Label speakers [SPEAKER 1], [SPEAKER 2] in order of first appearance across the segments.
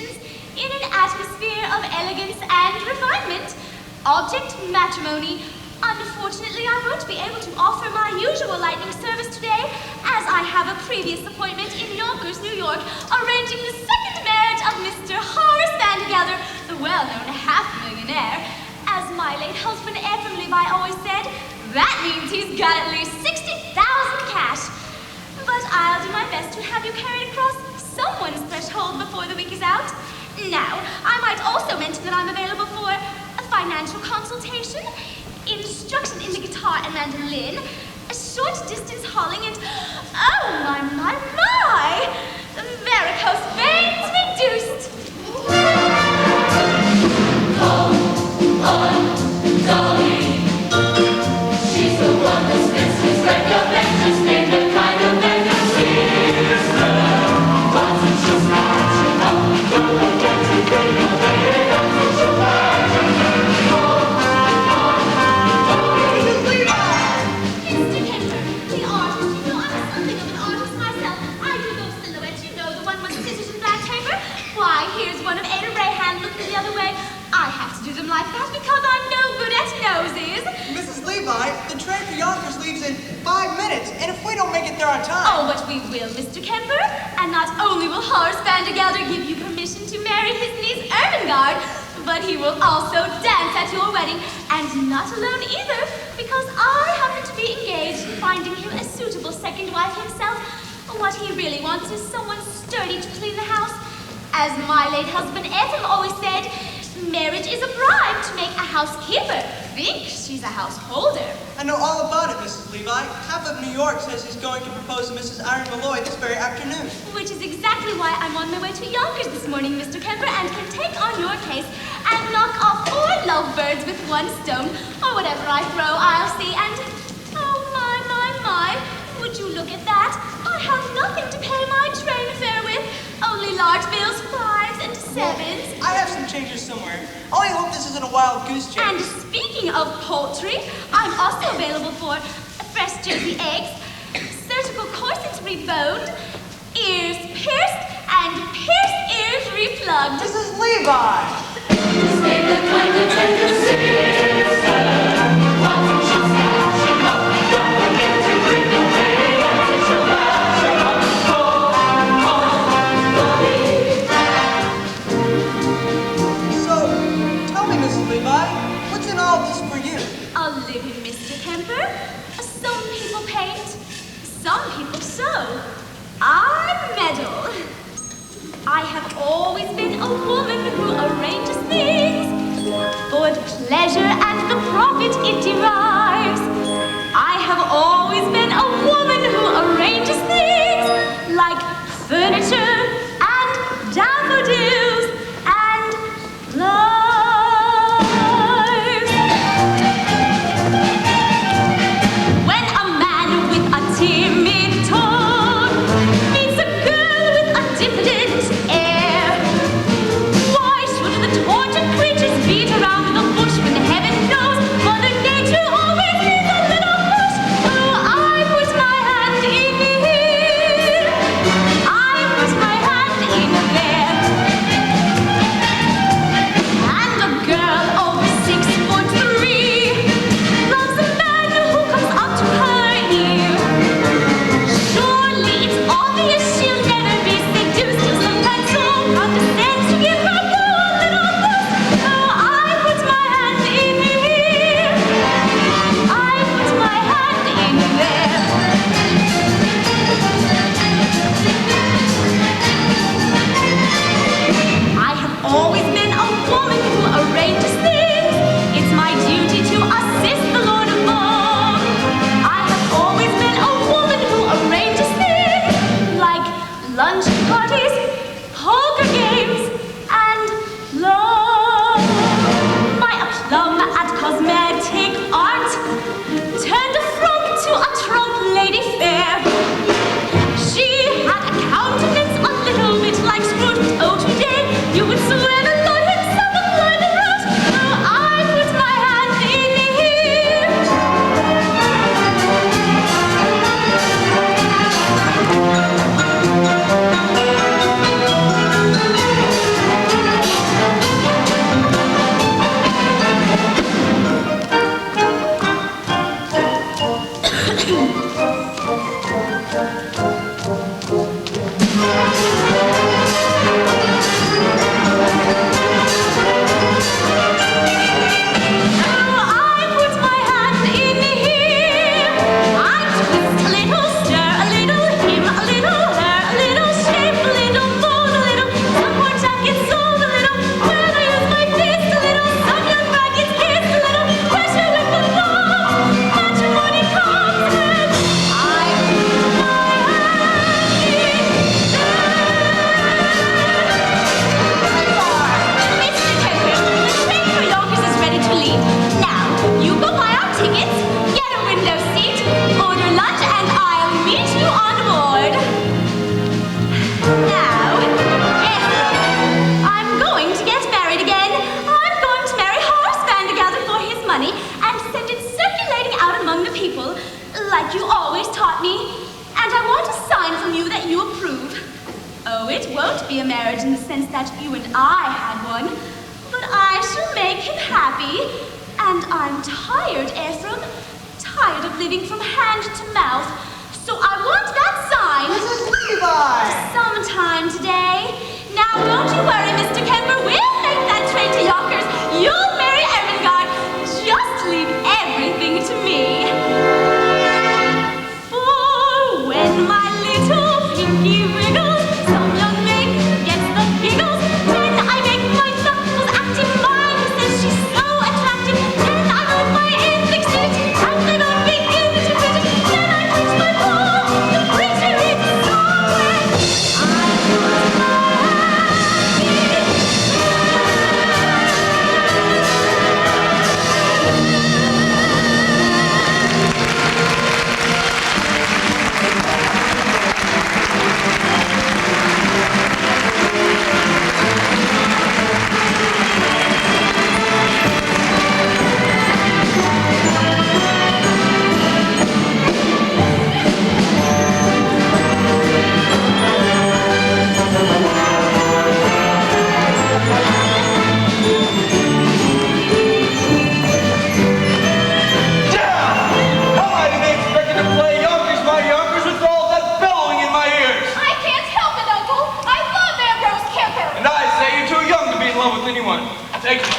[SPEAKER 1] conditions in an atmosphere of elegance and refinement. Object matrimony. Unfortunately, I won't be able to offer my usual lightning service today, as I have a previous appointment in Yonkers, New York, arranging the second marriage of Mr. Horace Vandergelder, the well-known half-millionaire. As my late husband Edmond Levi always said, that means he's got at least 60,000 cash. But I'll do my best to have you carried across someone's threshold before the week is out. Now, I might also mention that I'm available for a financial consultation, instruction in the guitar and mandolin, a short distance hauling, and oh my, varicose veins reduced.
[SPEAKER 2] Come on, Dolly. She's the one that spits his recollections, named the kind of man who sees her. Wasn't she smart enough? Don't get too big, baby, that's what you want.
[SPEAKER 1] Mr. Kemper, the artist. You know, I'm something of an artist myself. I do those silhouettes, you know, the one with scissors and black paper. Why, here's one of Ada Rayhan looking the other way. I have to do them like that because I'm no good at noses.
[SPEAKER 3] Mrs. Levi, the train for Yonkers leaves in 5 minutes, and if we don't make it there on time...
[SPEAKER 1] Oh, but we will, Mr. Kemper. And not only will Horace Vandergelder give you permission to marry his niece Ermengarde, but he will also dance at your wedding, and not alone either, because I happen to be engaged, finding him a suitable second wife himself. What he really wants is someone sturdy to clean the house. As my late husband Ethel always said, marriage is a bribe to make a housekeeper think she's a householder.
[SPEAKER 3] I know all about it, Mrs. Levi. Half of New York says he's going to propose to Mrs. Irene Malloy this very afternoon.
[SPEAKER 1] Which is exactly why I'm on my way to Yonkers this morning, Mr. Kemper, and can take on your case and knock off 4 lovebirds with 1 stone, or whatever I throw, I'll see. And oh my, would you look at that? I have nothing to pay my train fare with, only large bills, 5s and 7s.
[SPEAKER 3] I have some changes somewhere. Only hope this isn't a wild goose chase.
[SPEAKER 1] And speaking of poultry, I'm also available for fresh Jersey eggs, surgical corsets reboned, ears pierced, and pierced ears replugged.
[SPEAKER 3] Mrs. Levi!
[SPEAKER 2] Just make the kind of tender sister. Wasn't she smashing up? Don't forget to bring the way up to your passion.
[SPEAKER 3] So, tell me, Mrs. Levi, what's in all this for you?
[SPEAKER 1] A living, Mr. Kemper. Some people paint, some people sew. I meddle. I have always been a woman who arranges things for the pleasure and the profit it derives. I have always been a woman who arranges things like furniture and daffodils and lives. When a man with a timid tone meets a girl with a diffident air, like you always taught me. And I want a sign from you that you approve. Oh, it won't be a marriage in the sense that you and I had one, but I shall make him happy. And I'm tired, Ephraim, tired of living from hand to mouth. So I want that sign.
[SPEAKER 3] Mrs. Levi!
[SPEAKER 1] Sometime today. Now, don't you worry, Mr. Kemper. We'll make that train to Yonkers. You'll marry Ermengarde. Just leave everything to me. For when my little pinky wiggles, some young maid gets the giggles. When I make my knuckles active, mine who says she's so attractive. Then I move my inflexibility, and then I begin to put it. Then I twitch my paw, the prettier it's somewhere. I put my
[SPEAKER 4] Take it.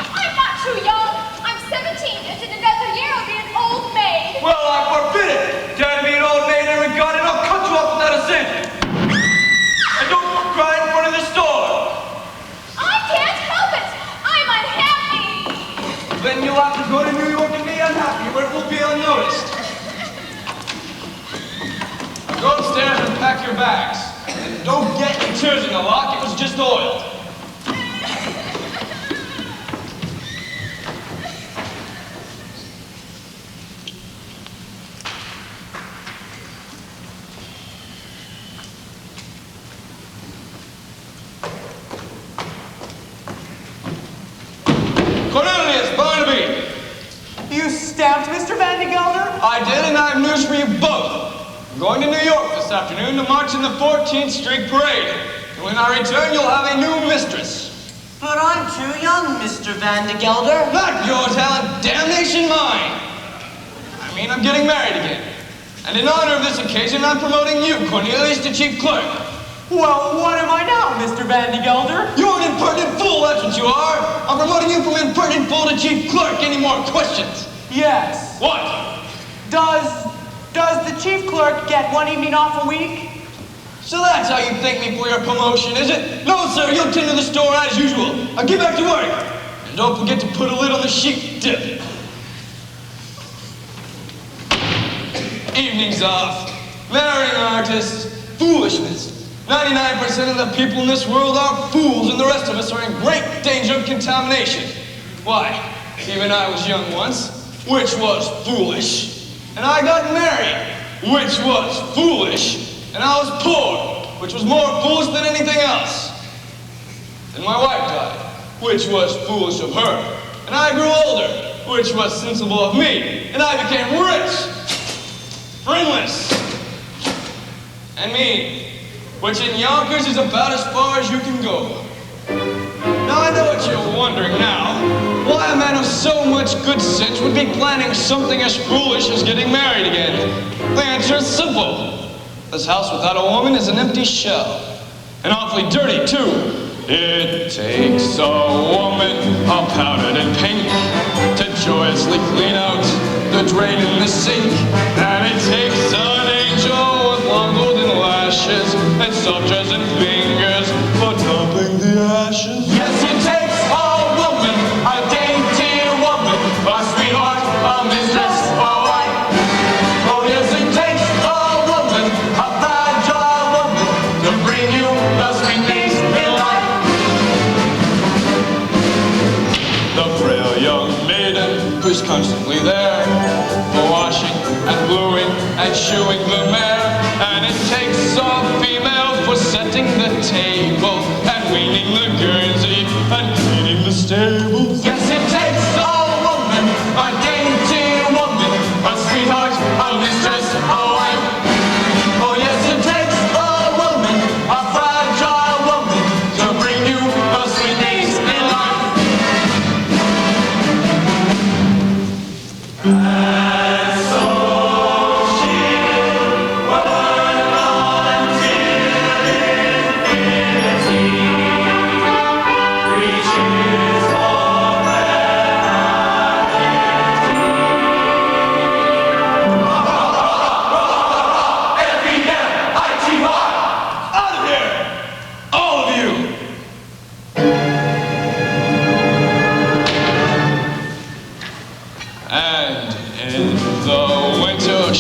[SPEAKER 5] I'm not too young. I'm 17, and in another year I'll be an old maid.
[SPEAKER 4] Well, I forbid it. Dare to be an old maid, Ermengarde, and I'll cut you off without a cent. And don't cry in front of the store.
[SPEAKER 5] I can't help it. I'm unhappy.
[SPEAKER 4] Then you'll have to go to New York and be unhappy, where it will be unnoticed. Now go upstairs and pack your bags. And don't get your tears in the lock. It was just oil.
[SPEAKER 3] Mr. Vandergelder?
[SPEAKER 4] I did, and I have news for you both. I'm going to New York this afternoon to march in the 14th Street Parade. And when I return, you'll have a new mistress.
[SPEAKER 3] But I'm too young, Mr. Vandergelder.
[SPEAKER 4] Not your talent, damnation mine. I mean, I'm getting married again. And in honor of this occasion, I'm promoting you, Cornelius, to chief clerk.
[SPEAKER 3] Well, what am I now, Mr. Vandergelder?
[SPEAKER 4] You're an impertinent fool, that's what you are. I'm promoting you from impertinent fool to chief clerk. Any more questions?
[SPEAKER 3] Yes.
[SPEAKER 4] What?
[SPEAKER 3] Does the chief clerk get one evening off a week?
[SPEAKER 4] So that's how you thank me for your promotion, is it? No, sir, you'll tend to the store as usual. Now get back to work. And don't forget to put a lid on the sheep dip. Evenings off. Marrying artists. Foolishness. 99% of the people in this world are fools, and the rest of us are in great danger of contamination. Why? Even I was young once, which was foolish. And I got married, which was foolish. And I was poor, which was more foolish than anything else. And my wife died, which was foolish of her. And I grew older, which was sensible of me. And I became rich, friendless, and mean, which in Yonkers is about as far as you can go. Now I know what you're wondering now. Why a man of so much good sense would be planning something as foolish as getting married again? The answer is simple. This house without a woman is an empty shell. And awfully dirty, too. It takes a woman, all powdered and pink, to joyously clean out the drain in the sink. And it takes an angel with long golden lashes and soft dress and fingers for dumping the ashes. Yes, it takes a woman, a dainty woman, a sweetheart, a mistress, a wife. Oh, yes, it takes a woman, a fragile woman, to bring you the sweet things in life. The frail young maiden who's constantly there for washing and bluing and shoeing the mare. And it takes a female for setting the table and weaning the Guernsey and cleaning the stables. Yes, it takes a woman, a dainty woman, a sweetheart, a mistress.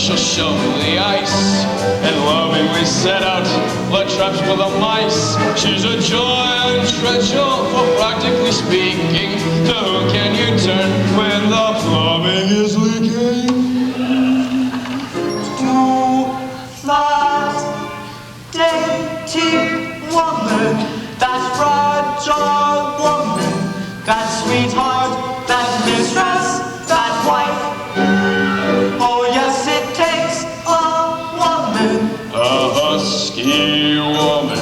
[SPEAKER 4] she'll shovel the ice and lovingly set out like traps for the mice. She's a joy and treasure, for practically speaking, to who can you turn when the plumbing is leaking?
[SPEAKER 6] To that dainty woman, that fragile woman, that sweetheart, that mistress, that wife. Oh yes, it takes a woman,
[SPEAKER 4] A husky woman,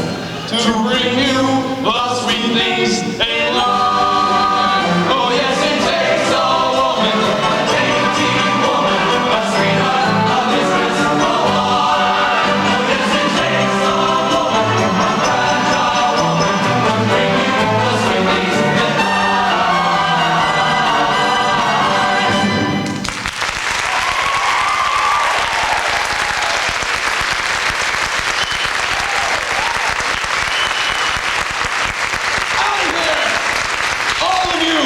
[SPEAKER 4] to bring you the sweet things in life. Oh yes, it takes a woman, a dainty woman, a sweetheart, a mistress, a wife. Oh yes, it takes a woman, a fragile woman, to bring you the sweet things in life. Out of there! All of you!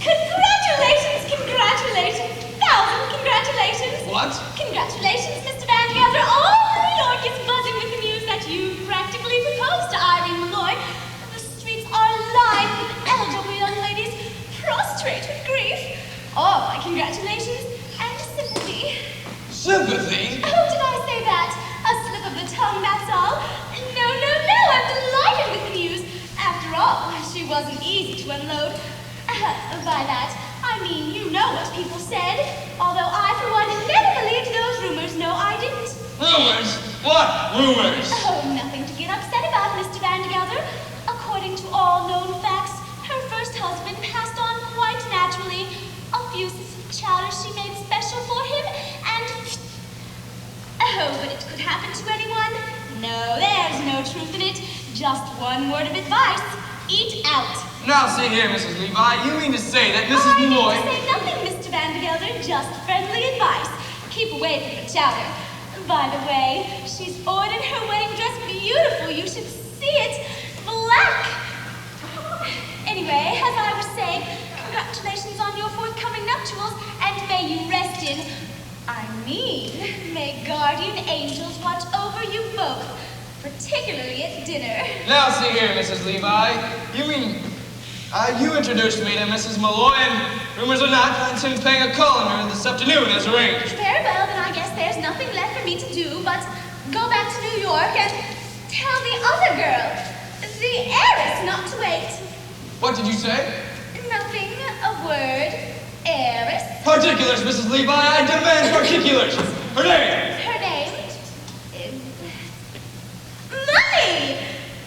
[SPEAKER 1] Congratulations, congratulations, thousand congratulations.
[SPEAKER 4] What?
[SPEAKER 1] Congratulations, Mr. Vandergelder. All New York is buzzing with the news that you practically proposed to Irene Malloy. The streets are lined with eligible young ladies prostrate with grief. All my congratulations and sympathy.
[SPEAKER 4] Sympathy?
[SPEAKER 1] Oh, did I say that? A slip of the tongue, that's all. No, no, no, I'm delighted with the news. After all, she wasn't easy to unload. By that, I mean you know what people said. Although I, for one, never believed those rumors. No, I didn't.
[SPEAKER 4] Rumors? What rumors?
[SPEAKER 1] Oh, nothing to get upset about, Mr. Vandergelder. According to all known facts, her first husband passed on quite naturally. A few sips of chowder she made special for him, and... Oh, but it could happen to anyone. No, there's no truth in it. Just one word of advice. Eat out.
[SPEAKER 4] Now, see here, Mrs. Levi, you mean to say that Mrs.
[SPEAKER 1] I
[SPEAKER 4] Malloy...
[SPEAKER 1] mean to say nothing, Mr. Vandergelder. Just friendly advice. Keep away from the chowder. By the way, she's ordered her wedding dress beautiful. You should see it. Black. Anyway, as I was saying, congratulations on your forthcoming nuptials, and may you rest in... may guardian angels watch over you both, particularly at dinner.
[SPEAKER 4] Now, see here, Mrs. Levi, you mean... you introduced me to Mrs. Malloy, and rumors are not, I intend paying a call on her this afternoon as arranged.
[SPEAKER 1] Very well, then I guess there's nothing left for me to do but go back to New York and tell the other girl, the heiress, not to wait.
[SPEAKER 4] What did you say?
[SPEAKER 1] Nothing, a word, heiress.
[SPEAKER 4] Particulars, Mrs. Levi, I demand particulars. Her name.
[SPEAKER 1] Her name is... Money!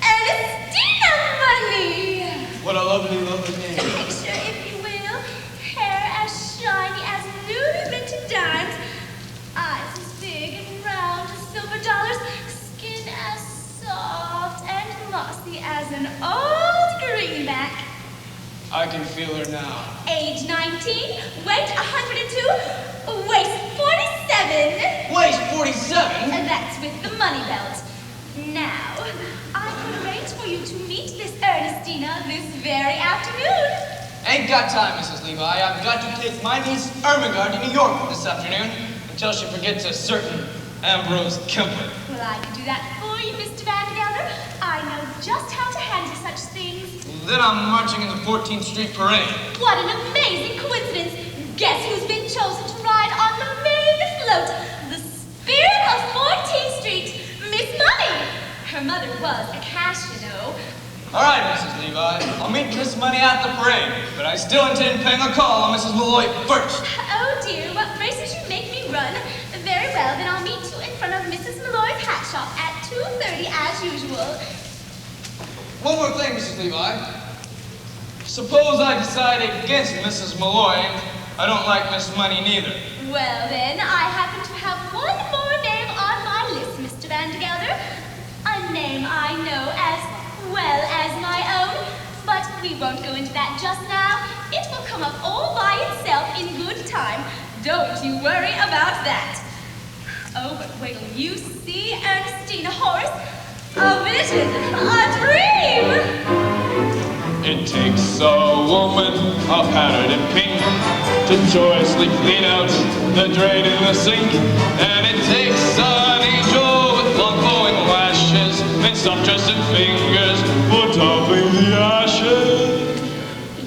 [SPEAKER 1] Ernestina Money!
[SPEAKER 4] What a lovely, lovely name.
[SPEAKER 1] Picture, if you will, hair as shiny as newly minted dimes, eyes as big and round as silver dollars, skin as soft and glossy as an old greenback.
[SPEAKER 4] I can feel her now.
[SPEAKER 1] Age 19, weight 102, waist 47.
[SPEAKER 4] Waist 47?
[SPEAKER 1] And that's with the money belt. Now, I can arrange for you to meet this Ernestina this very afternoon.
[SPEAKER 4] Ain't got time, Mrs. Levi. I've got to take my niece Ermengarde to New York this afternoon until she forgets a certain Ambrose Kemper.
[SPEAKER 1] Well, I can do that for you, Mr. Vandergelder. I know just how to handle such things.
[SPEAKER 4] Then I'm marching in the 14th Street Parade.
[SPEAKER 1] What an amazing coincidence. Guess who's been chosen to ride on the main float? The spirit of 14th Street, Miss Money. Her mother was a cash, you know.
[SPEAKER 4] All right, Mrs. Levi. I'll meet Miss Money at the parade, but I still intend paying a call on Mrs. Malloy first.
[SPEAKER 1] Oh dear, what races you make me run. Very well, then I'll meet you in front of Mrs. Malloy's hat shop at 2:30 as usual.
[SPEAKER 4] One more thing, Mrs. Levi. Suppose I decide against Mrs. Malloy, and I don't like Miss Money neither.
[SPEAKER 1] Well then, I happen to have one more name on my list, Mr. Vandergelder. A name I know as well as my own, but we won't go into that just now. It will come up all by itself in good time. Don't you worry about that. Oh, but wait till you see Ernestina, Horace. A vision, a dream.
[SPEAKER 4] It takes a woman, all powdered in pink, to joyously clean out the drain in the sink. And it takes an angel with long flowing lashes and soft dressed fingers for topping the ashes.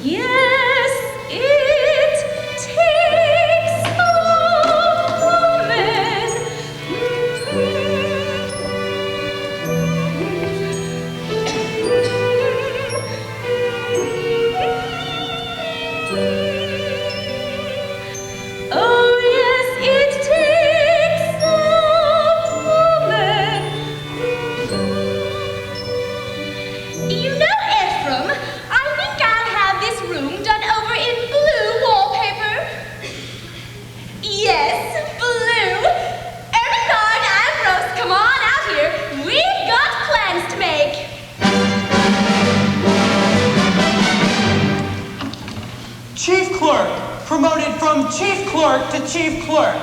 [SPEAKER 1] Yes, it takes a woman. Oh, yes, it takes a woman. You know, Ephraim, I think I'll have this room done over in blue wallpaper. Yes, blue. Edmond and Rose, come on out here. We've got plans to make.
[SPEAKER 6] Chief clerk, promoted from chief clerk to chief clerk.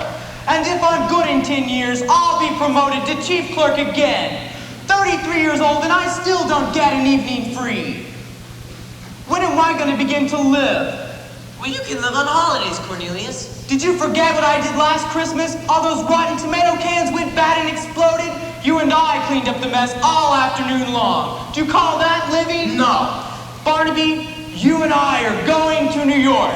[SPEAKER 6] And if I'm good in 10 years, I'll be promoted to chief clerk again. 33 years old and I still don't get an evening free. When am I going to begin to live?
[SPEAKER 7] Well, you can live on holidays, Cornelius.
[SPEAKER 6] Did you forget what I did last Christmas? All those rotten tomato cans went bad and exploded? You and I cleaned up the mess all afternoon long. Do you call that living?
[SPEAKER 7] No.
[SPEAKER 6] Barnaby, you and I are going to New York.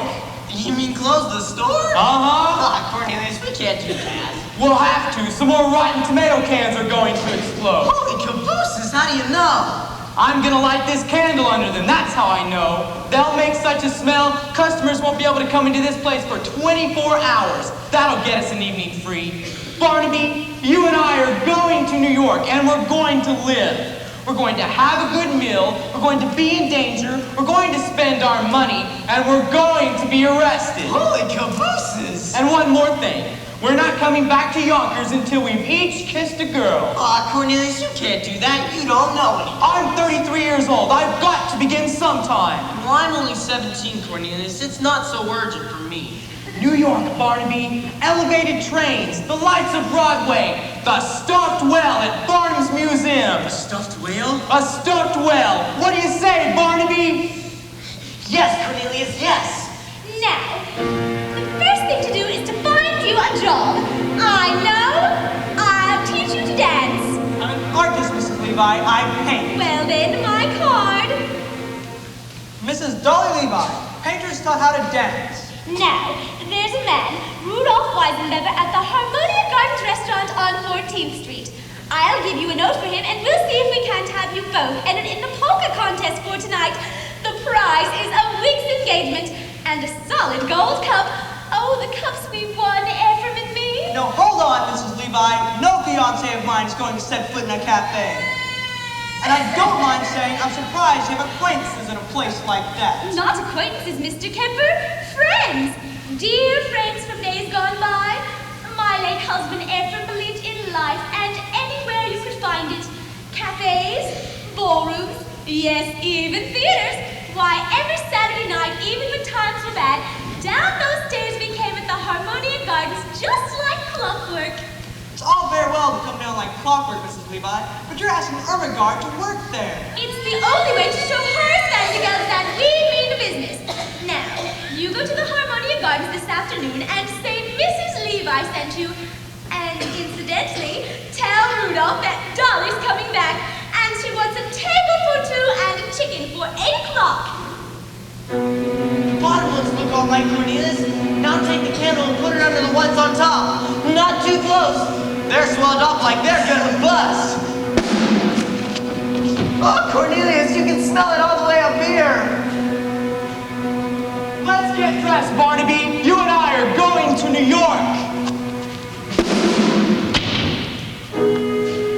[SPEAKER 7] You mean close the store?
[SPEAKER 6] Uh-huh.
[SPEAKER 7] Cornelius, we can't do that.
[SPEAKER 6] We'll have to. Some more rotten tomato cans are going to explode.
[SPEAKER 7] Holy cabooses, how do you know?
[SPEAKER 6] I'm gonna light this candle under them, that's how I know. They'll make such a smell, customers won't be able to come into this place for 24 hours. That'll get us an evening free. Barnaby, you and I are going to New York, and we're going to live. We're going to have a good meal, we're going to be in danger, we're going to spend our money, and we're going to be arrested.
[SPEAKER 7] Holy cabooses!
[SPEAKER 6] And one more thing. We're not coming back to Yonkers until we've each kissed a girl.
[SPEAKER 7] Aw, Cornelius, you can't do that. You don't know anything.
[SPEAKER 6] I'm 33 years old. I've got to begin sometime.
[SPEAKER 7] Well, I'm only 17, Cornelius. It's not so urgent for me.
[SPEAKER 6] New York, Barnaby. Elevated trains, the lights of Broadway, the stuffed well at Barnum's Museum.
[SPEAKER 7] A stuffed whale?
[SPEAKER 6] A stuffed well. What do you say, Barnaby?
[SPEAKER 7] Yes, Cornelius, yes.
[SPEAKER 1] Now, the first thing to do is to find you a job. I know. I'll teach you to dance.
[SPEAKER 3] I'm an artist, Mrs. Levi. I paint.
[SPEAKER 1] Well then, my card.
[SPEAKER 3] Mrs. Dolly Levi. Painters taught how to dance.
[SPEAKER 1] Now, there's a man, Rudolph Weisenbeber, at the Harmonia Gardens restaurant on 14th Street. I'll give you a note for him, and we'll see if we can't have you both entered in the polka contest for tonight. The prize is a week's engagement and a solid gold cup. Oh, the cups we won, Ephraim and me.
[SPEAKER 3] No, hold on, Mrs. Levi. No fiancé of mine is going to set foot in a cafe. And I don't mind saying I'm surprised you have acquaintances in a place like that.
[SPEAKER 1] Not acquaintances, Mr. Kemper. Friends. Dear friends from days gone by. My late husband Ephraim believed in life, and anywhere you could find it. Cafes, ballrooms, yes, even theaters. Why, every Saturday night, even when times were bad, down those stairs we came at the Harmonia Gardens just like clockwork.
[SPEAKER 3] It's all very well to come down like clockwork, Mrs. Levi, but you're asking Ermengarde to work there.
[SPEAKER 1] It's the only way to show Horace Vandergelder that we mean business. Now, you go to the Harmonia Gardens this afternoon and say Mrs. Levi sent you. And incidentally, tell Rudolph that Dolly's coming back and she wants a table for two and a chicken for 8 o'clock.
[SPEAKER 7] Bottom ones look all right, Cornelius. Now take the candle and put it under the ones on top. Not too close. They're swelled up like they're gonna bust. Oh, Cornelius, you can smell it all the way up here.
[SPEAKER 6] Let's get dressed, Barnaby. You and I are going to New York.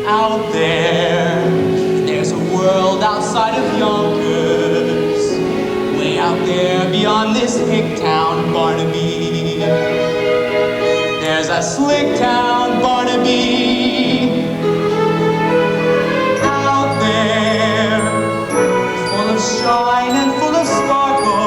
[SPEAKER 6] Out there's a world outside of Yonkers. Way out there beyond this hick town, Barnaby. There's a slick town, Barnaby. Out there, full of shine and full of sparkle.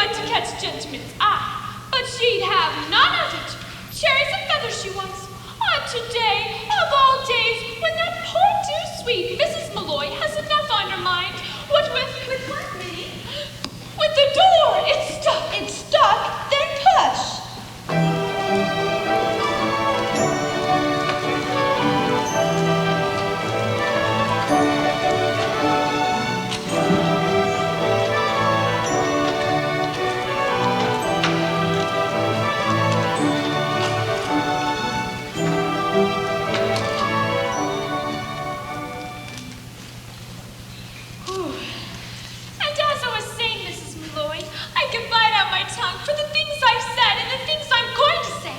[SPEAKER 5] but to catch gentlemen's eye. But she'd have none of it. Cherries and feathers she wants. On today, of all days, when that poor dear sweet Mrs. Malloy has enough on her mind, what with what, Minnie? With the door, it's stuck.
[SPEAKER 1] It's stuck, then push.
[SPEAKER 5] For the things I've said and the things I'm going to say.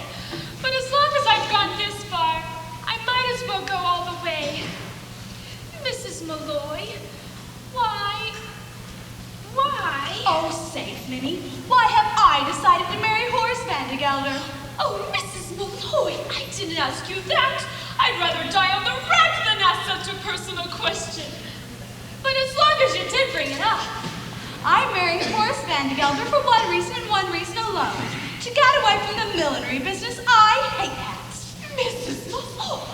[SPEAKER 5] But as long as I've gone this far, I might as well go all the way. Mrs. Malloy, why?
[SPEAKER 1] Oh, safe, Minnie. Why have I decided to marry Horace Vandergelder?
[SPEAKER 5] Oh, Mrs. Malloy, I didn't ask you that. I'd rather die on the rack than ask such a personal question. But as long as you did bring it up.
[SPEAKER 1] I'm marrying Horace Vandergelder for one reason and one reason alone. To get away from the millinery business. I hate hats.
[SPEAKER 5] Mrs. Malloy.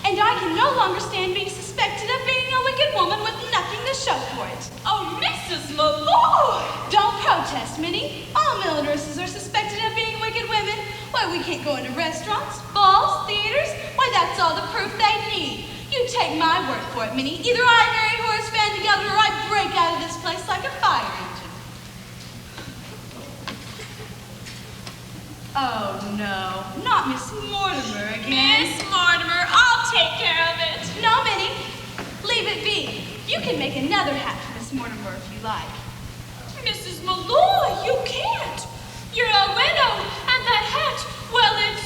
[SPEAKER 1] And I can no longer stand being suspected of being a wicked woman with nothing to show for it.
[SPEAKER 5] Oh, Mrs. Malloy.
[SPEAKER 1] Don't protest, Minnie. All millineresses are suspected of being wicked women. Why, we can't go into restaurants, balls, theaters. Why, that's all the proof they need. You take my word for it, Minnie. Either I marry Horace Vandergelder or I break out of this place like a fire engine. Oh, no. Not Miss Mortimer again.
[SPEAKER 5] Miss Mortimer, I'll take care of it.
[SPEAKER 1] No, Minnie. Leave it be. You can make another hat for Miss Mortimer if you like.
[SPEAKER 5] Mrs. Malloy, you can't. You're a widow, and that hat, well, it's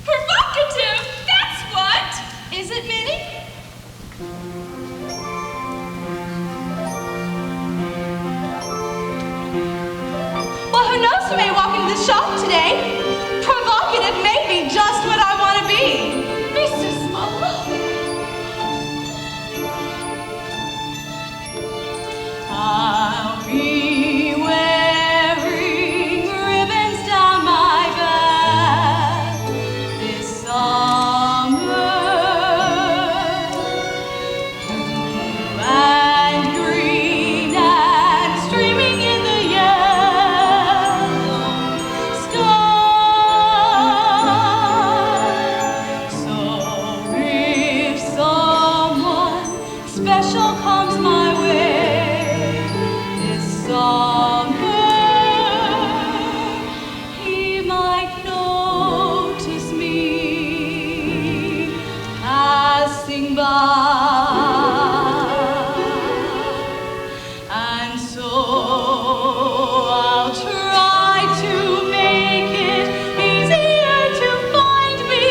[SPEAKER 5] provocative, that's what.
[SPEAKER 1] Is it, Minnie? Well, who knows who may walk into the shop today? Provocative may be just what I want to be.
[SPEAKER 5] Mrs. Malloy.
[SPEAKER 1] I'll be wearing ribbons down my back this summer. Blue and green and streaming in the yellow sky. So if someone special comes my way this summer, he might notice me passing by. And so I'll try to make it easier to find me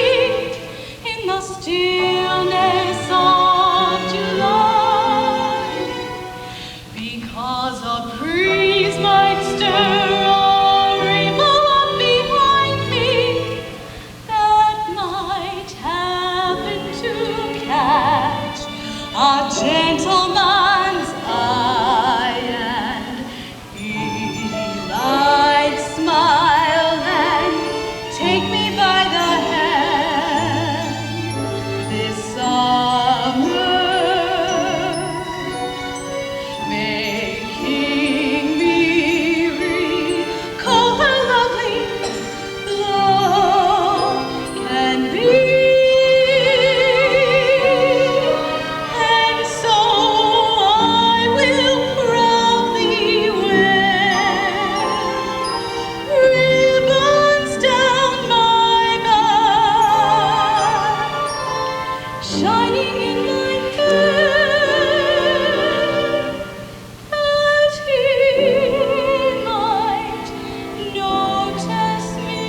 [SPEAKER 1] in the stillness of July, because a breeze might stir or ripple up behind me that might happen to catch a gentleman's eye, and he might smile and take me by the hand this summer, making me recall how lovely love can be. And so I will proudly wear ribbons down my back, shining in my hair, that he might notice me.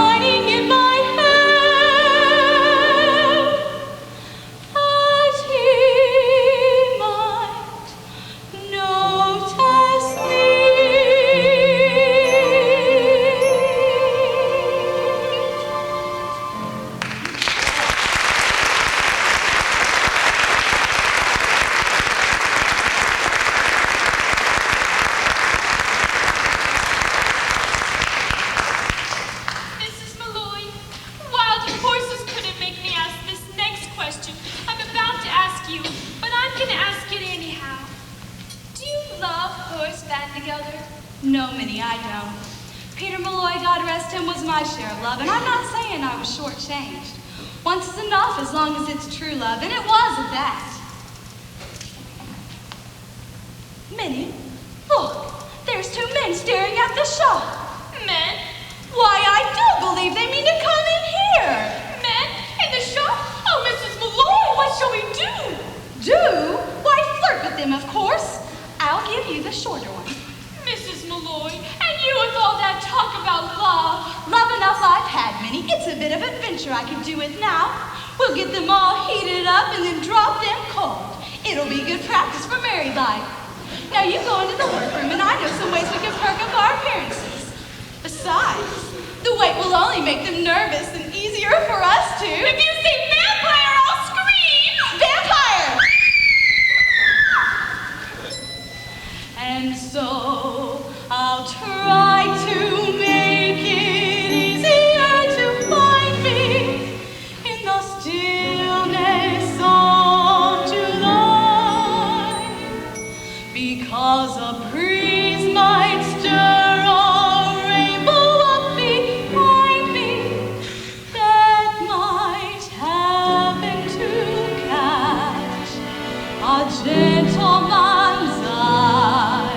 [SPEAKER 5] shining in my hand, that he might notice me. Mrs. Malloy, wild horses couldn't make me ask this next question I'm about to ask you, but I'm going to ask it anyhow. Do you love Horace Vandergelder? No, Minnie, I don't. Peter Malloy, God rest him, was my share of love, and I'm not saying I was shortchanged. Once is enough as long as it's true love, and it was at that. Minnie, look, there's two men staring at the shop. Men? Why, I do believe they mean to come in here. Men? In the shop? Oh, Mrs. Malloy, what shall we do? Do? Why, flirt with them, of course. I'll give you the shorter one. Mrs. Malloy, and you with all that talk about love. Love enough I've had, Minnie. It's a bit of adventure I could do with now. We'll get them all heated up and then drop them cold. It'll be good practice for married life. Now you go into the workroom and I know some ways we can perk up our appearances. Besides, the wait will only make them nervous and easier for us to. If you say vampire, I'll scream! Vampire! And so I'll try to make it easier to find me in the stillness of July, because a breeze might stir a rainbow up behind me that might happen to catch a gentleman's eye.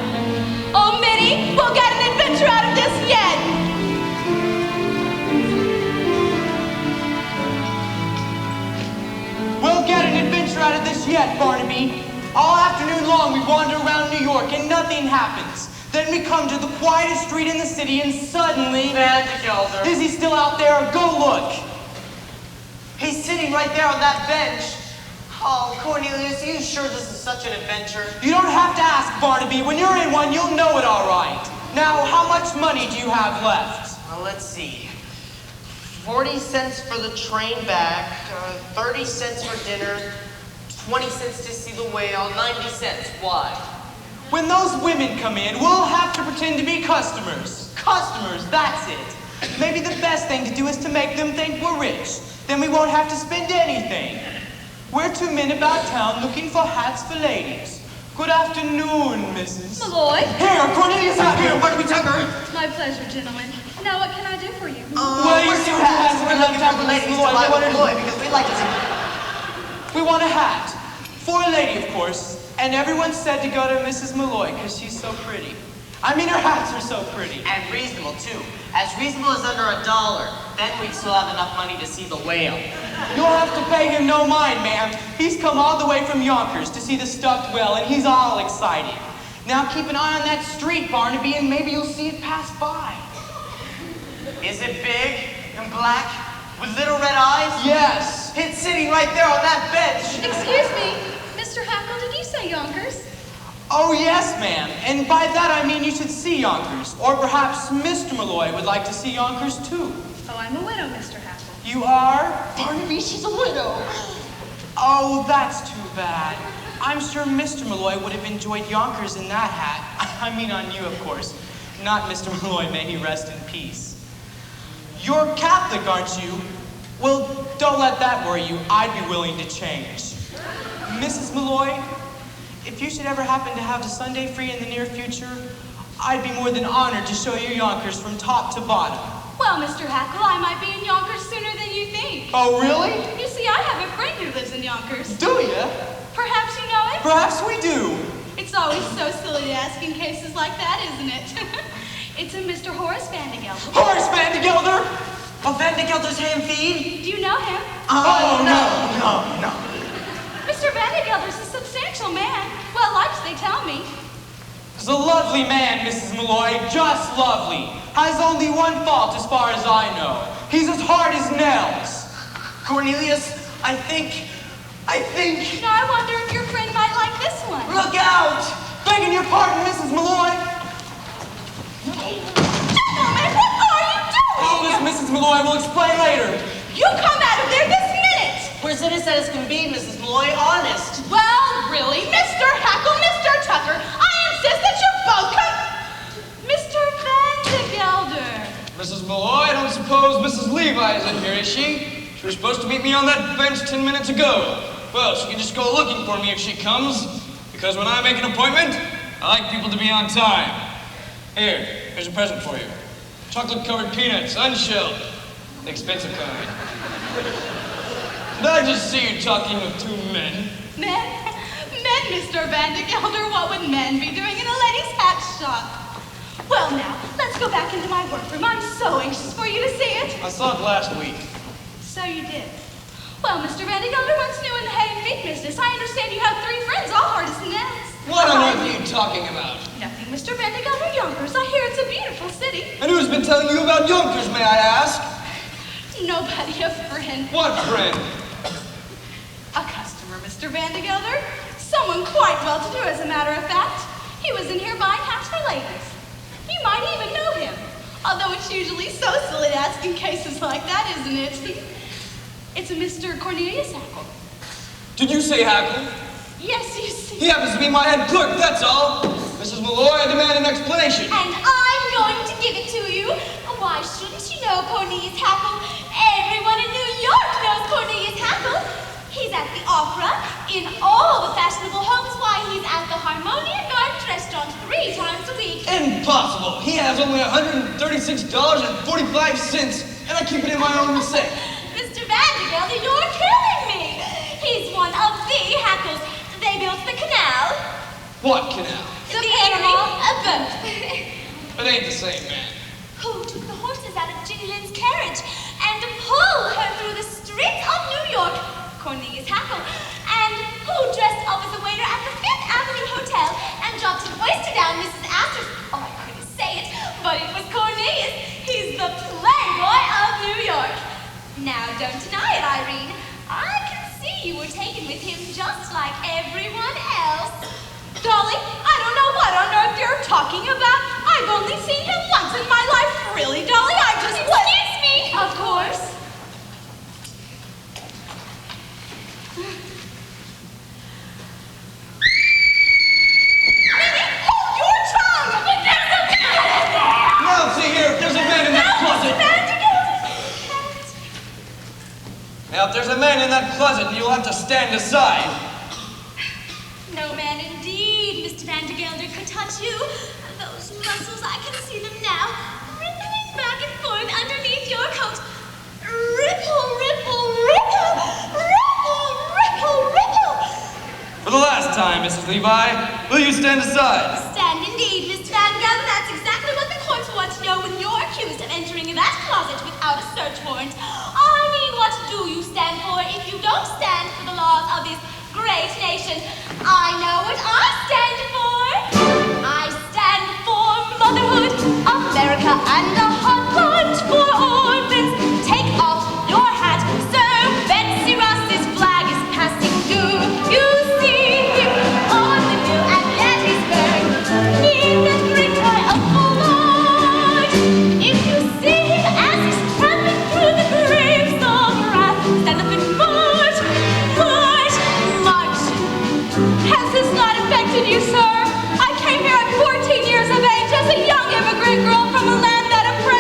[SPEAKER 5] Oh, Minnie, we'll get an adventure out of this yet.
[SPEAKER 6] We'll get an adventure out of this yet, Barnaby. All afternoon long we wander around New York and nothing happens. Then we come to the quietest street in the city and suddenly...
[SPEAKER 7] Vandergelder.
[SPEAKER 6] Is he still out there? Go look.
[SPEAKER 7] He's sitting right there on that bench. Oh, Cornelius, are you sure this is such an adventure?
[SPEAKER 6] You don't have to ask, Barnaby. When you're in one, you'll know it all right. Now, how much money do you have left?
[SPEAKER 7] Well, let's see. 40 cents for the train back, 30 cents for dinner, 20 cents to see the whale, 90 cents. Why?
[SPEAKER 6] When those women come in, we'll have to pretend to be customers. Customers, that's it. Maybe the best thing to do is to make them think we're rich. Then we won't have to spend anything. We're two men about town looking for hats for ladies. Good afternoon, Mrs.
[SPEAKER 5] Malloy?
[SPEAKER 6] Here, Cornelius out here. What do we Tucker?
[SPEAKER 5] My pleasure, gentlemen. Now what can I do for you?
[SPEAKER 6] Well, you see, hats.
[SPEAKER 7] We're looking for ladies to buy with Malloy because we'd like to see.
[SPEAKER 6] We want a hat. For a lady, of course. And everyone said to go to Mrs. Malloy because she's so pretty. I mean, her hats are so pretty.
[SPEAKER 7] And reasonable, too. As reasonable as under $1. Then we'd still have enough money to see the whale.
[SPEAKER 6] You'll have to pay him no mind, ma'am. He's come all the way from Yonkers to see the stuffed whale, and he's all excited. Now keep an eye on that street, Barnaby, and maybe you'll see it pass by.
[SPEAKER 7] Is it big and black with little red eyes?
[SPEAKER 6] Yes.
[SPEAKER 7] It's sitting right there on that bench.
[SPEAKER 5] Excuse me, Mr. Hackle, did you say Yonkers?
[SPEAKER 6] Oh, yes, ma'am. And by that I mean you should see Yonkers. Or perhaps Mr. Malloy would like to see Yonkers, too.
[SPEAKER 5] Oh, I'm a widow, Mr. Hackle.
[SPEAKER 6] You are?
[SPEAKER 7] Barnaby, she's a widow.
[SPEAKER 6] Oh, that's too bad. I'm sure Mr. Malloy would have enjoyed Yonkers in that hat. I mean on you, of course. Not Mr. Malloy, may he rest in peace. You're Catholic, aren't you? Well, don't let that worry you. I'd be willing to change. Mrs. Malloy, if you should ever happen to have a Sunday free in the near future, I'd be more than honored to show you Yonkers from top to bottom.
[SPEAKER 5] Well, Mr. Hackle, I might be in Yonkers sooner than you think.
[SPEAKER 6] Oh, really?
[SPEAKER 5] You see, I have a friend who lives in Yonkers.
[SPEAKER 6] Do you?
[SPEAKER 5] Perhaps you know him?
[SPEAKER 6] Perhaps we do.
[SPEAKER 5] It's always so silly to ask in cases like that, isn't it? It's a Mr. Horace Vandergelder.
[SPEAKER 6] Horace Vandergelder?
[SPEAKER 7] Oh, Vandergelder's ham feed?
[SPEAKER 5] Do you know him?
[SPEAKER 6] Oh,
[SPEAKER 7] no.
[SPEAKER 5] Mr. Vandergelder's a substantial man. Well liked, they tell me.
[SPEAKER 6] He's a lovely man, Mrs. Malloy, just lovely. Has only one fault as far as I know. He's as hard as nails.
[SPEAKER 7] Cornelius, I think...
[SPEAKER 1] Now I wonder if your friend might like this one.
[SPEAKER 7] Look out!
[SPEAKER 6] Begging your pardon, Mrs. Malloy.
[SPEAKER 1] Gentlemen, what are you doing?
[SPEAKER 6] All this, Mrs. Malloy, will explain later.
[SPEAKER 1] You come out of there this minute!
[SPEAKER 7] We're as innocent as can be, Mrs. Malloy, honest.
[SPEAKER 1] Well, really, Mr. Hackle, Mr. Tucker, I insist that you both come... Mr. Vandergelder.
[SPEAKER 4] Mrs. Malloy, I don't suppose Mrs. Levi is in here, is she? She was supposed to meet me on that bench 10 minutes ago. Well, she can just go looking for me if she comes, because when I make an appointment, I like people to be on time. Here's a present for you. Chocolate-covered peanuts, unshelled. The expensive kind. Did I just see you talking with two men?
[SPEAKER 1] Men, Mr. Vandergelder, what would men be doing in a lady's hat shop? Well, now, let's go back into my workroom. I'm so anxious for you to see it.
[SPEAKER 4] I saw it last week.
[SPEAKER 1] So you did. Well, Mr. Vandergelder, what's new in the hay and meat business? I understand you have 3 friends, all hard as nails.
[SPEAKER 4] What on earth are you talking about?
[SPEAKER 1] Nothing, Mr. Vandergelder. Yonkers. I hear it's a beautiful city.
[SPEAKER 4] And who's been telling you about Yonkers, may I ask?
[SPEAKER 1] Nobody, a friend.
[SPEAKER 4] What friend?
[SPEAKER 1] A customer, Mr. Vandergelder. Someone quite well-to-do, as a matter of fact. He was in here buying hats for ladies. You might even know him. Although it's usually so silly to ask in cases like that, isn't it? It's a Mr. Cornelius Hackle.
[SPEAKER 4] Did you say Hackle?
[SPEAKER 1] Yes, you see.
[SPEAKER 4] He happens to be my head clerk, that's all. Mrs. Malloy, I demand an explanation.
[SPEAKER 1] And I'm going to give it to you. Why shouldn't you know Cornelius Hackle? Everyone in New York knows Cornelius Hackle. He's at the opera, in all the fashionable homes. Why, he's at the Harmonia Gardens restaurant 3 times a week.
[SPEAKER 4] Impossible. He has only $136.45, and I keep it in my own safe.
[SPEAKER 1] Mr. Vandergelder, you're killing me. He's one of the Hackles. They built the canal.
[SPEAKER 4] What canal?
[SPEAKER 1] The Panama boat.
[SPEAKER 4] It ain't the same man.
[SPEAKER 1] Who took the horses out of Ginny Lynn's carriage and pulled her through the streets of New York? Cornelius Hackle. And who dressed up as a waiter at the 5th Avenue Hotel and dropped an oyster down Mrs. Astor's... Oh, I couldn't say it, but it was Cornelius. He's the playboy of New York. Now, don't deny it, Irene. I can see you were taken with him just like everyone else. Dolly, I don't know what on earth you're talking about. I've only seen him once in my life. Really, Dolly? I just... Excuse me! Of course. Minnie, hold your tongue! But there's a man!
[SPEAKER 4] Now, see here, if there's a man in that closet. Now, if there's a man in that closet, you'll have to stand aside.
[SPEAKER 1] No man indeed, Mr. Vandergelder, could touch you. Those muscles, I can see them now, rippling back and forth underneath your coat. Ripple, ripple, ripple, ripple, ripple, ripple.
[SPEAKER 4] For the last time, Mrs. Levi, will you stand aside?
[SPEAKER 1] Stand indeed, Mr. Vandergelder. That's exactly what the courts want to know when you're accused of entering that closet without a search warrant. I mean, what do you stand for if you don't stand for the laws of this great nation? I know what I stand for. I stand for motherhood, America, and a hot lunch for orphans. Take off your hat, sir. Betsy Ross's flag is passing through. You see him on the hill at Gettysburg. Neath that great eye of the Lord. If you see him as he's tramping through the graves of wrath, stand up and march, march, march. Has this not affected you, sir? I came here at 14 years of age as a young immigrant girl from a land that oppressed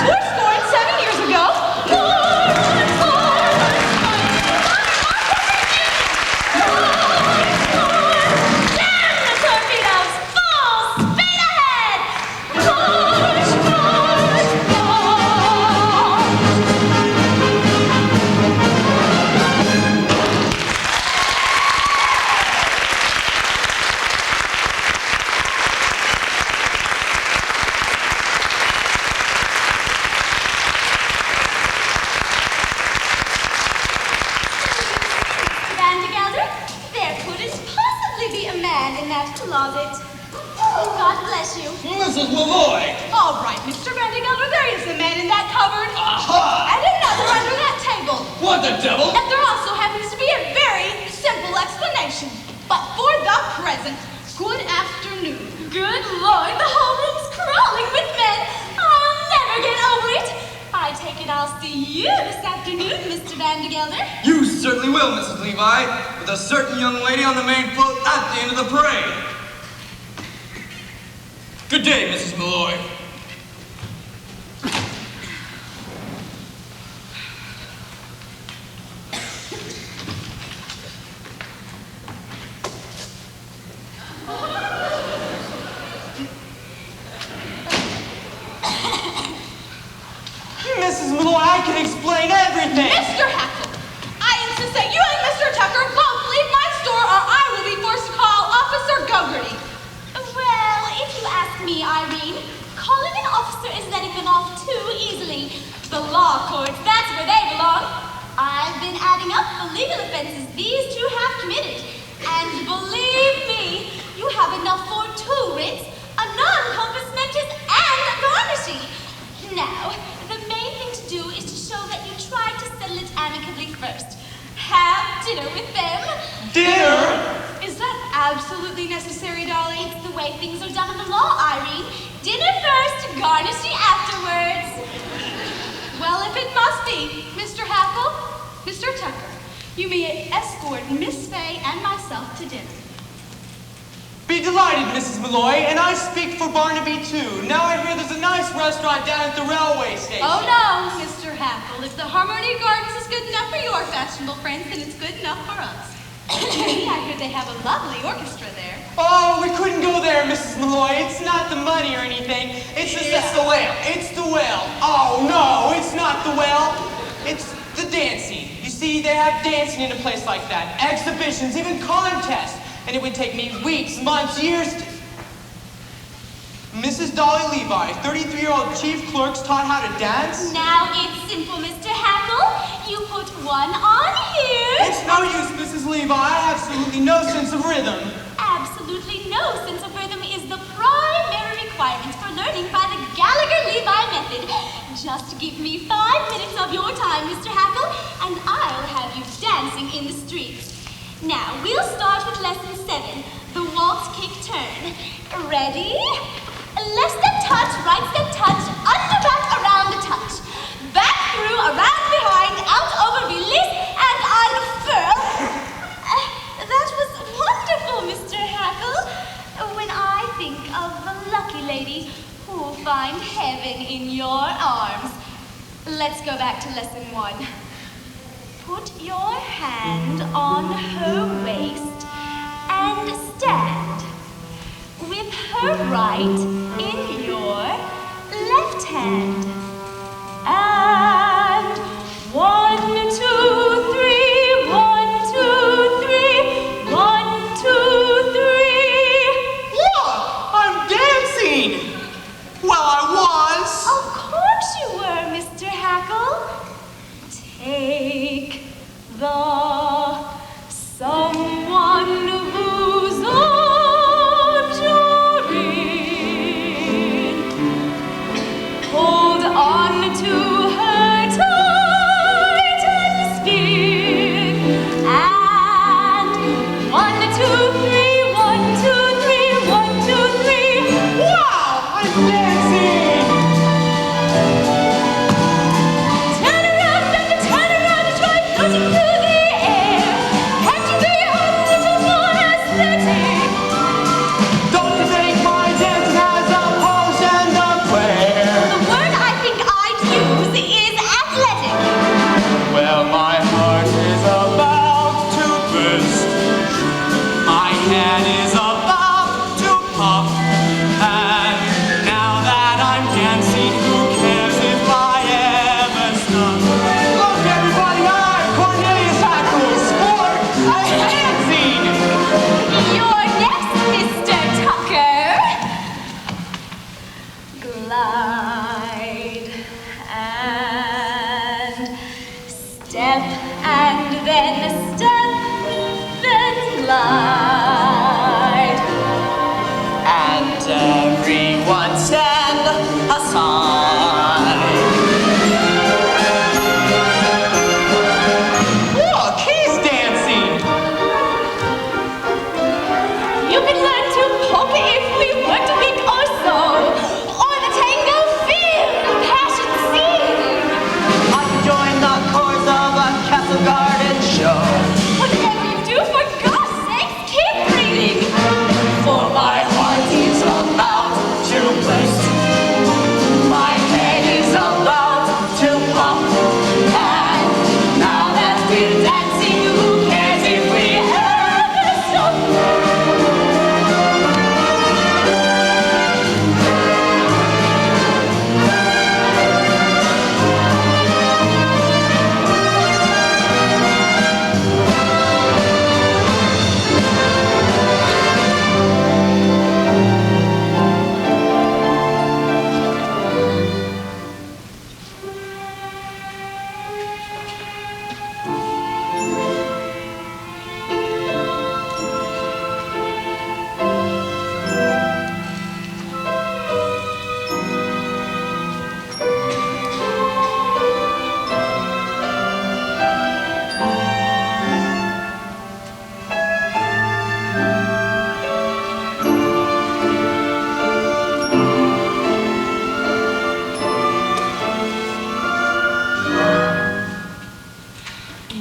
[SPEAKER 1] We're scored 7 years ago. Damn the torpedoes! Full speed ahead! Vandergelder, there couldn't possibly be a man in that closet. Oh, God bless you.
[SPEAKER 4] Mrs. Malloy!
[SPEAKER 1] All right, Mr. Vandergelder, there is a man in that cupboard.
[SPEAKER 4] Aha!
[SPEAKER 1] And another under that table.
[SPEAKER 4] What the devil?
[SPEAKER 1] And there also happens to be a very simple explanation. But for the present, good afternoon. Good Lord, the whole room's crawling with men. I'll never get over it. I take it I'll see you this afternoon, Mr. Vandergelder.
[SPEAKER 4] You certainly will, Mrs. Levi, with a certain young lady on the main float at the end of the parade. Good day, Mrs. Malloy.
[SPEAKER 6] Mrs. Malloy, I can explain everything.
[SPEAKER 1] Mr. Hackle, I insist that you and Mr. Tucker both leave my store or I will be forced to call Officer Gogarty. Well, if you ask me, Irene, calling an officer is letting them off too easily. The law courts, that's where they belong. I've been adding up the legal offenses these two have committed. And believe me, you have enough for 2 writs, a non-compos mentis, and a garnishee. Now, the main thing to do is to show that you tried to settle it amicably first. Have dinner with them.
[SPEAKER 6] Dinner?
[SPEAKER 1] Is that absolutely necessary, Dolly? It's the way things are done in the law, Irene. Dinner first, garnishee afterwards. Well, if it must be, Mr. Hackle, Mr. Tucker, you may escort Miss Fay and myself to dinner.
[SPEAKER 6] Be delighted, Mrs. Malloy, and I speak for Barnaby too. Now I hear there's a nice restaurant down at the railway station.
[SPEAKER 1] Oh no, Mr. Hackle. If the Harmony Gardens is good enough for your fashionable friends, then it's good enough for us. I heard they have a lovely orchestra there.
[SPEAKER 6] Oh, we couldn't go there, Mrs. Malloy. It's not the money or anything. It's just
[SPEAKER 7] It's the whale.
[SPEAKER 6] It's the whale. Oh no, it's not the whale. It's the dancing. You see, they have dancing in a place like that. Exhibitions, even contests. And it would take me weeks, months, years to... Mrs. Dolly Levi, 33-year-old chief clerks, taught how to dance?
[SPEAKER 1] Now it's simple, Mr. Hackle. You put one on here.
[SPEAKER 6] It's no use, Mrs. Levi. I have absolutely no sense of rhythm.
[SPEAKER 1] Absolutely no sense of rhythm is the primary requirement for learning by the Gallagher-Levi method. Just give me 5 minutes of your time, Mr. Hackle, and I'll have you dancing in the streets. Now, we'll start with lesson 7, the waltz kick turn. Ready? Left step touch, right step touch, under back around the touch. Back through, around behind, out over, release, and unfurl. That was wonderful, Mr. Hackle. When I think of the lucky lady who will find heaven in your arms. Let's go back to lesson 1. Put your hand on her waist and stand with her right in your left hand. And 1, 2, 3, 1, 2, 3, 1, 2, 3.
[SPEAKER 6] What? I'm dancing! Well, I was.
[SPEAKER 1] Of course you were, Mr. Hackle. Take the someone who's on your ring. Hold on to her tight and spin. And 1, 2, 3, 1, 2, 3, 1, 2, 3.
[SPEAKER 6] Wow! I'm dancing!
[SPEAKER 1] Turn around and try floating through the air. Can't you feel your heart a little more aesthetic?
[SPEAKER 6] Don't you think my dancing has a polish and a flair? Look, he's dancing.
[SPEAKER 5] You can learn to polka if we were to meet or so, or the tango field of passion scene.
[SPEAKER 7] I can join the chorus of a castle garden show.
[SPEAKER 5] Whatever you do, for God's sake, keep reading.
[SPEAKER 2] For my heart is about to burst. My head is about to pop. And now that we're dancing, who cares if we ever stop?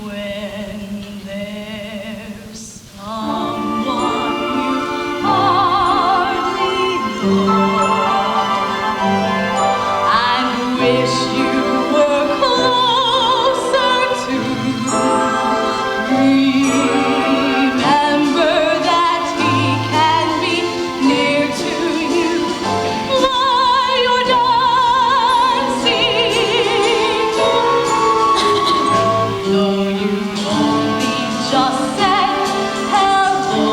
[SPEAKER 5] When there's someone you hardly know and wish you were closer to, remember that he can be near to you while you're dancing. Though you only just said hello,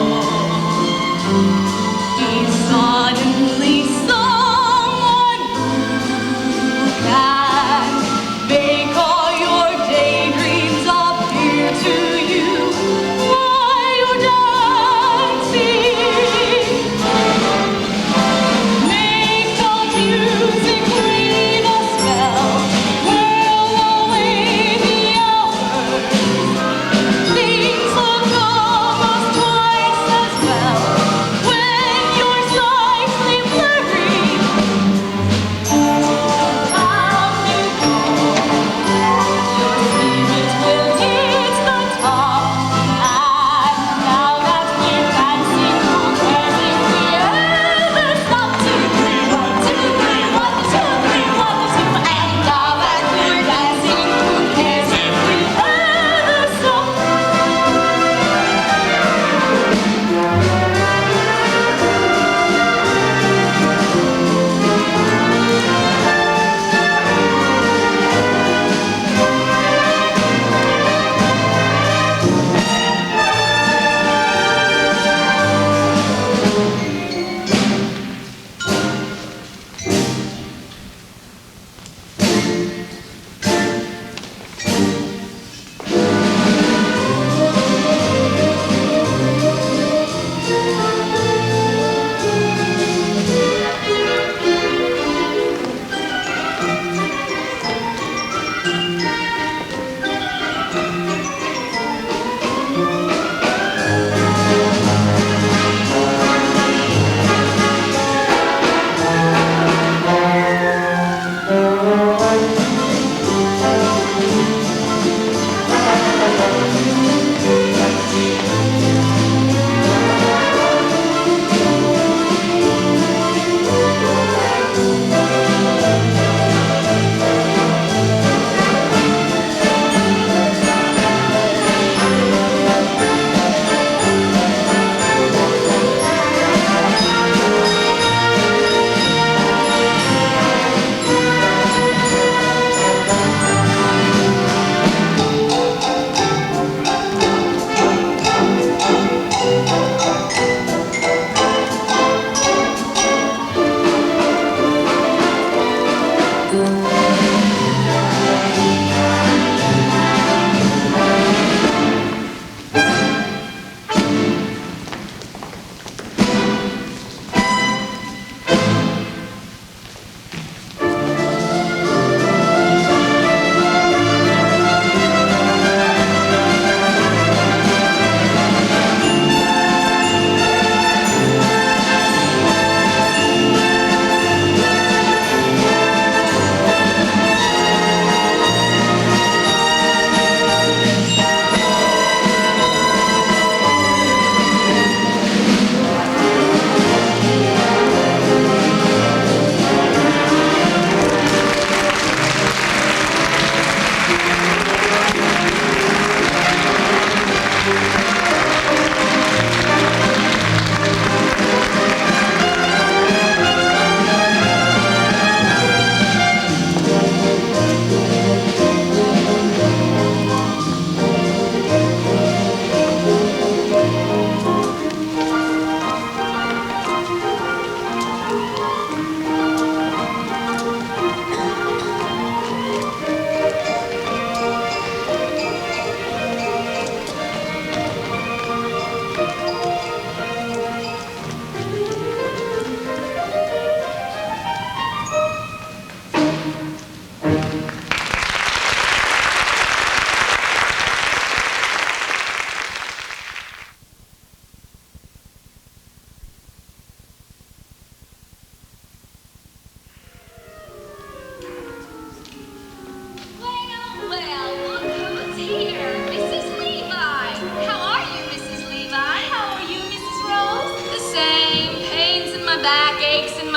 [SPEAKER 5] he's suddenly someone who can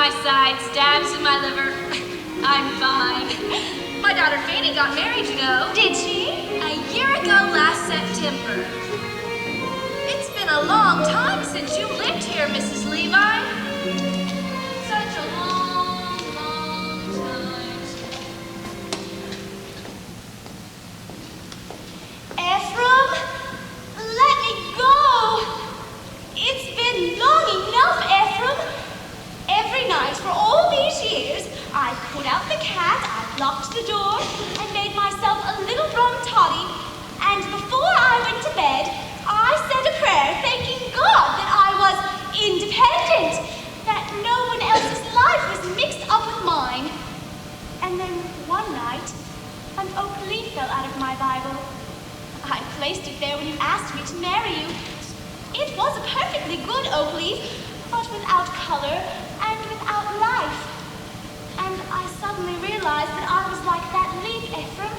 [SPEAKER 1] my side, stabs in my liver. I'm fine. My daughter Fanny got married, you know. Did she? A year ago last September. It's been a long time since you lived here, Mrs. Levi. Such a long, long time. Ephraim, let me go. It's been long enough, Ephraim. Every night for all these years, I put out the cat, I locked the door, and made myself a little rum toddy. And before I went to bed, I said a prayer thanking God that I was independent, that no one else's life was mixed up with mine. And then one night, an oak leaf fell out of my Bible. I placed it there when you asked me to marry you. It was a perfectly good oak leaf, but without color and without life. And I suddenly realized that I was like that leaf, Ephraim.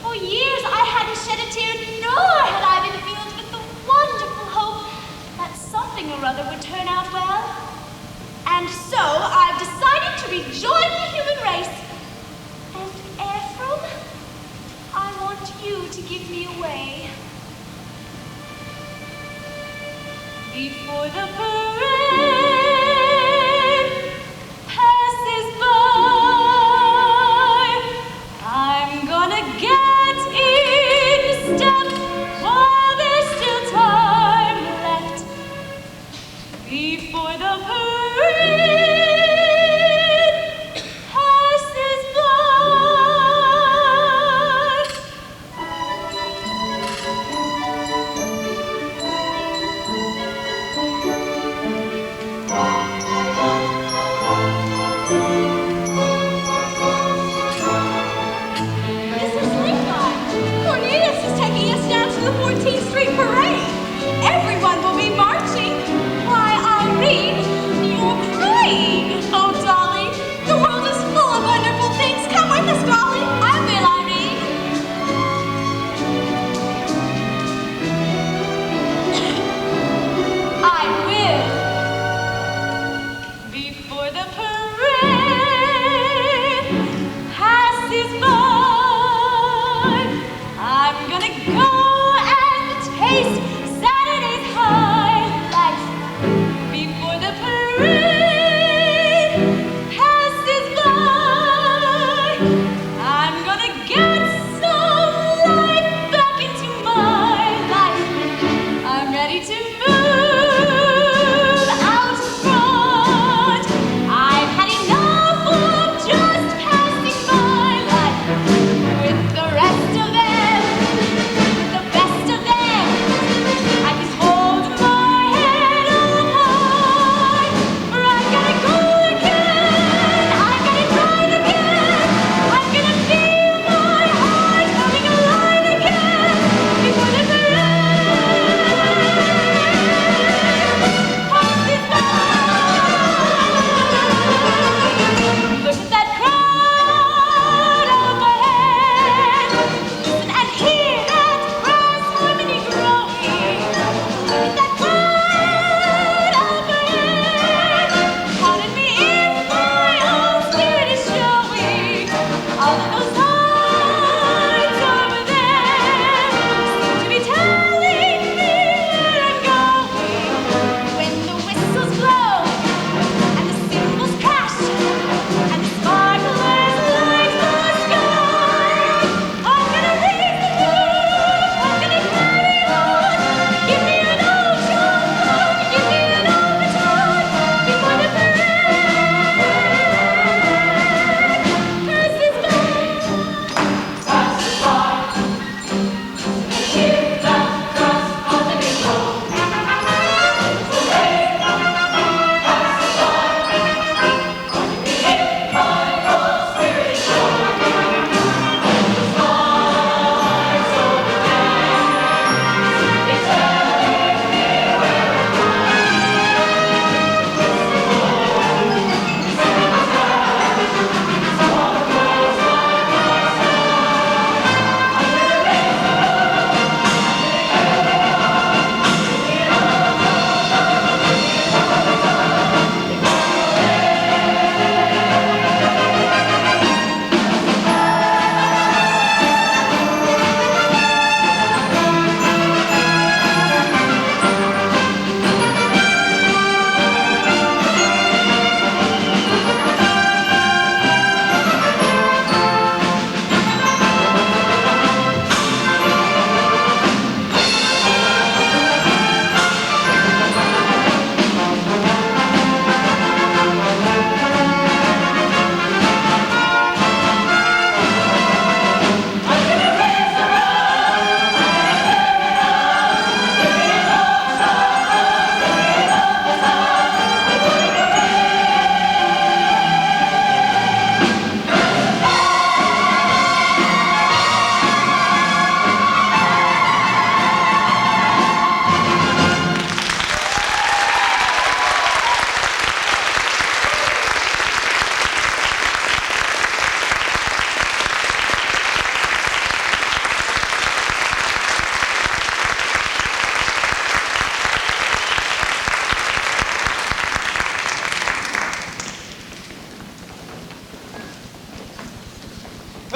[SPEAKER 1] For years I hadn't shed a tear, nor had I been filled with the wonderful hope that something or other would turn out well. And so I've decided to rejoin the human race. And Ephraim, I want you to give me away. Before the parade passes by, I'm gonna get in step while there's still time left. Before the parade passes by.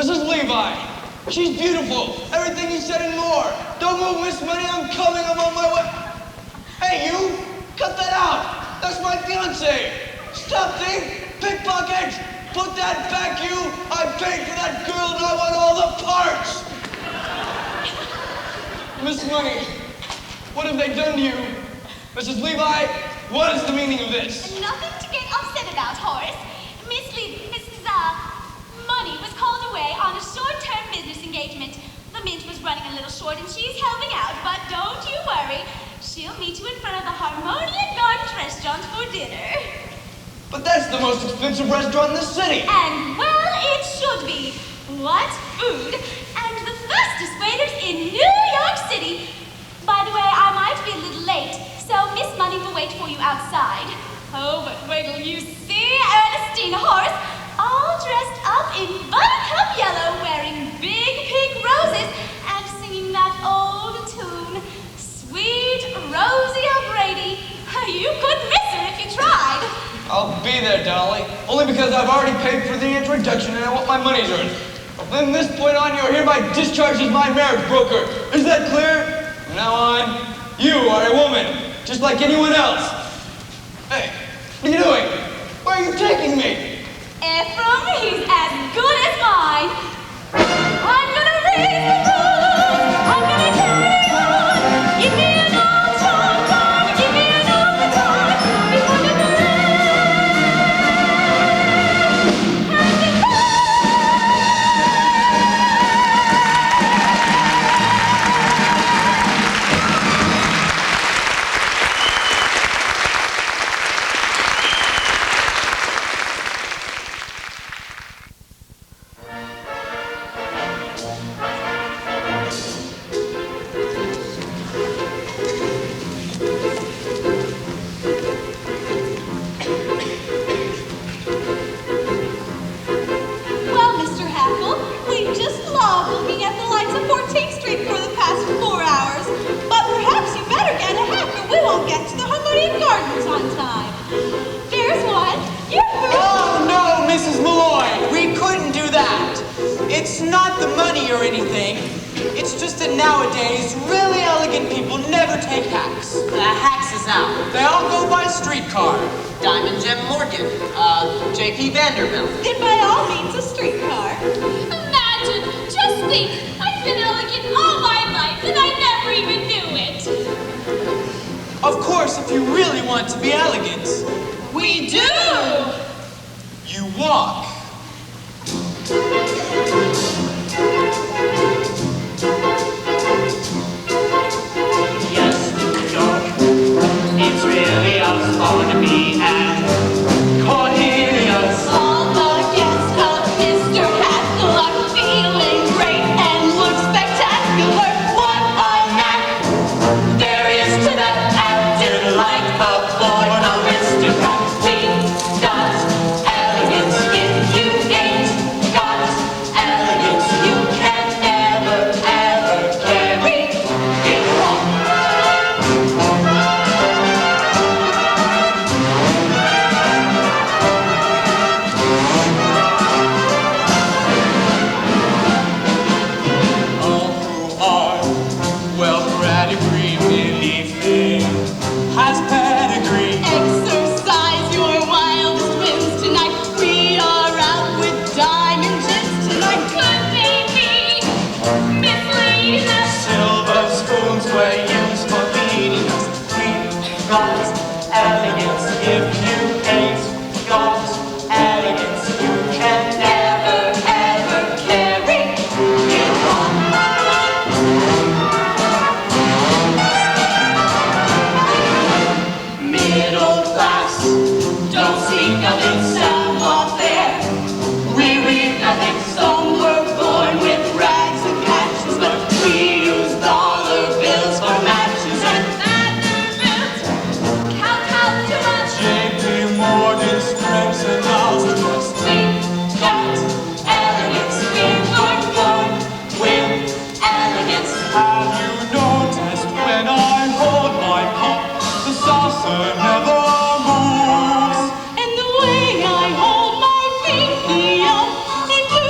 [SPEAKER 4] Mrs. Levi, she's beautiful. Everything you said and more. Don't move, Miss Money. I'm coming. I'm on my way. Hey, you! Cut that out. That's my fiancée. Stop, thief! Pickpocket! Put that back, you! I paid for that girl and I want all the parts! Miss Money, what have they done to you? Mrs. Levi, what is the meaning of this?
[SPEAKER 1] Nothing to get upset about, Horace. Mrs. Money was called away on a short-term business engagement. The mint was running a little short and she's helping out, but don't you worry. She'll meet you in front of the Harmonian Gardens restaurant for dinner.
[SPEAKER 4] But that's the most expensive restaurant in the city.
[SPEAKER 1] And well, it should be. What food? And the fastest waiters in New York City. By the way, I might be a little late, so Miss Money will wait for you outside. Oh, but wait till you see Ernestine Horace, all dressed up in buttercup yellow, wearing big pink roses, and singing that old tune, Sweet Rosie O'Grady. You couldn't miss her if you tried.
[SPEAKER 4] I'll be there, Dolly. Only because I've already paid for the introduction and I want my money's earned. From this point on, you're hereby discharged as my marriage broker. Is that clear? From now on, you are a woman, just like anyone else. Hey, what are you doing? Where are you taking me?
[SPEAKER 1] Ephraim, he's as good as mine. I'm gonna raise the roof. I'm gonna carry on. Give me an old time gun. Give me an old time. Before the
[SPEAKER 6] It's not the money or anything. It's just that nowadays, really elegant people never take hacks.
[SPEAKER 7] Hacks is out.
[SPEAKER 6] They all go by streetcar.
[SPEAKER 7] Diamond Gem Morgan, J.P. Vandergelder.
[SPEAKER 1] Then by all means, a streetcar.
[SPEAKER 5] Imagine, just think, I've been elegant all my life and I never even knew it.
[SPEAKER 6] Of course, if you really want to be elegant,
[SPEAKER 5] We do!
[SPEAKER 6] you walk.
[SPEAKER 2] Yes, New York, it's really us on me and Cornelius.
[SPEAKER 1] All the guests of Mr. Haskell are feeling great and look spectacular.
[SPEAKER 2] What a knack there is to that acting like a born aristocrat. We got elegance if you ain't got elegance. You can never, ever carry it wrong.
[SPEAKER 6] All who are well-bred agree, believe me, has pedigree.
[SPEAKER 1] Exercise your wildest whims tonight. We are out with diamond gems tonight.
[SPEAKER 5] Could they be misleading us?
[SPEAKER 2] Silver spoons were used for feeding us. We got elegance if you ain't got elegance. You can never, ever carry it wrong. Middle class, don't seek nothing, savoir-faire. We read nothing, some were born with rags and patches, but we use dollar bills for matches and
[SPEAKER 5] Count out too much.
[SPEAKER 6] J.P. Morgan strips and thousand bucks.
[SPEAKER 2] we got elegance. We were born with elegance.
[SPEAKER 6] Have you noticed when I hold my cup, the saucer never moves?
[SPEAKER 1] And the way I hold my pinky up into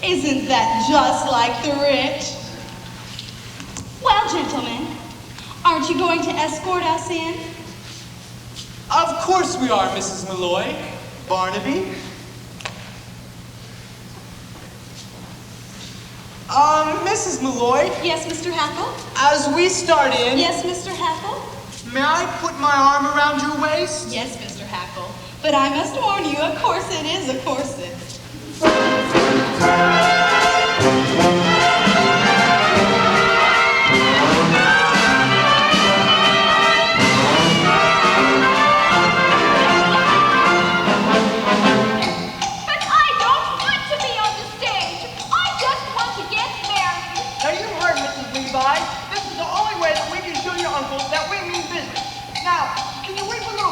[SPEAKER 8] Isn't that just like the rich? Well, gentlemen, aren't you going to escort us in?
[SPEAKER 6] Of course we are, Mrs. Malloy. Barnaby? Mrs. Malloy?
[SPEAKER 8] Yes, Mr. Hackle?
[SPEAKER 6] As we start in...
[SPEAKER 8] Yes, Mr. Hackle?
[SPEAKER 6] May I put my arm around your waist?
[SPEAKER 8] Yes, Mr. Hackle. But I must warn you, a corset is a corset.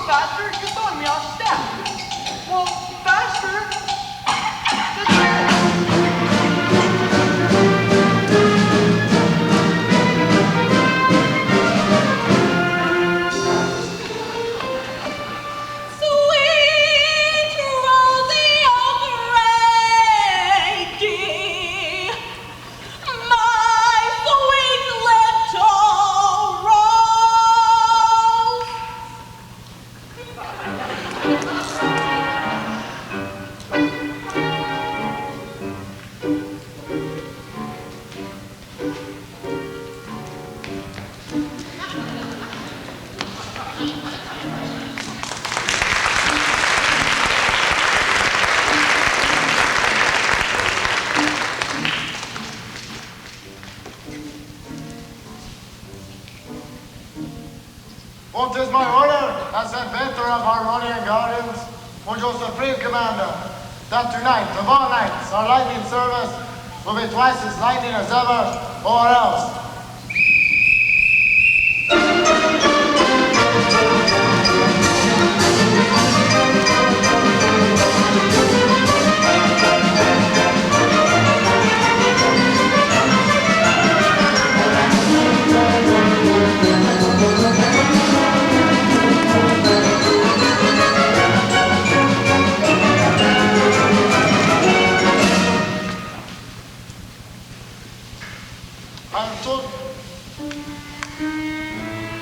[SPEAKER 3] Faster? You're throwing me off step. Well, faster.
[SPEAKER 8] Sweet Rosie O'Grady, my sweet little rose.
[SPEAKER 9] What is my order as inventor of Harmonian Gardens for your supreme commander, that tonight, of all nights, our lightning service will be twice as lightning as ever, or else.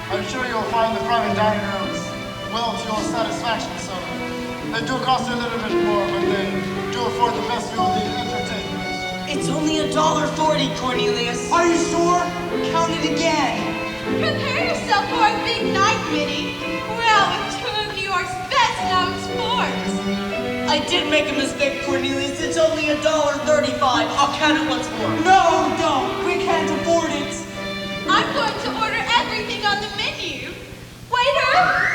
[SPEAKER 9] I'm sure you'll find the private dining rooms well to your satisfaction, sir. They do cost a little bit more, but they do afford the best view of the entertainment.
[SPEAKER 3] It's only $1.40, Cornelius.
[SPEAKER 6] Are you sure? Count it again.
[SPEAKER 8] Prepare yourself for a big night, Minnie. We're out with two of New York's best known sports.
[SPEAKER 3] I did make a mistake, Cornelius. It's only $1.35. I'll count it once more.
[SPEAKER 6] No, don't. We can't afford it.
[SPEAKER 8] I'm going to order everything on the menu. Waiter!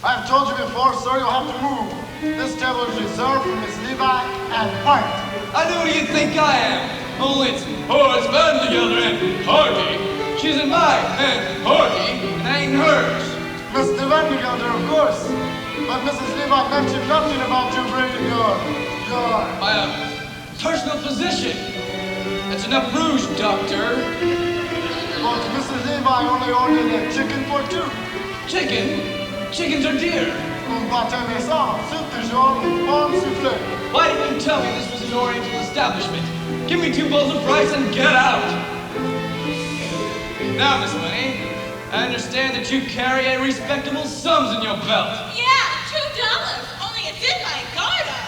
[SPEAKER 9] I've told you before, sir, you'll have to move. This table is reserved for Miss Levi and White.
[SPEAKER 4] I know who you think I am. Oh, it's Vandergelder and Hardy. She's in mine, and Hardy, and I ain't hers.
[SPEAKER 9] Mr. Vandergelder, of course. But Mrs. Levi mentioned nothing about you bringing your
[SPEAKER 4] position. That's enough rouge, Doctor.
[SPEAKER 9] But Mr. Levi only ordered a chicken for two.
[SPEAKER 4] Chicken? Chickens are dear.
[SPEAKER 9] Un pâté maison, soup de jaune, and pomme soufflé.
[SPEAKER 4] Why didn't you tell me this was an Oriental establishment? Give me 2 bowls of rice and get out. Now, Miss Money, I understand that you carry a respectable sums in your belt.
[SPEAKER 5] Yeah, $2. Only it's in my garter.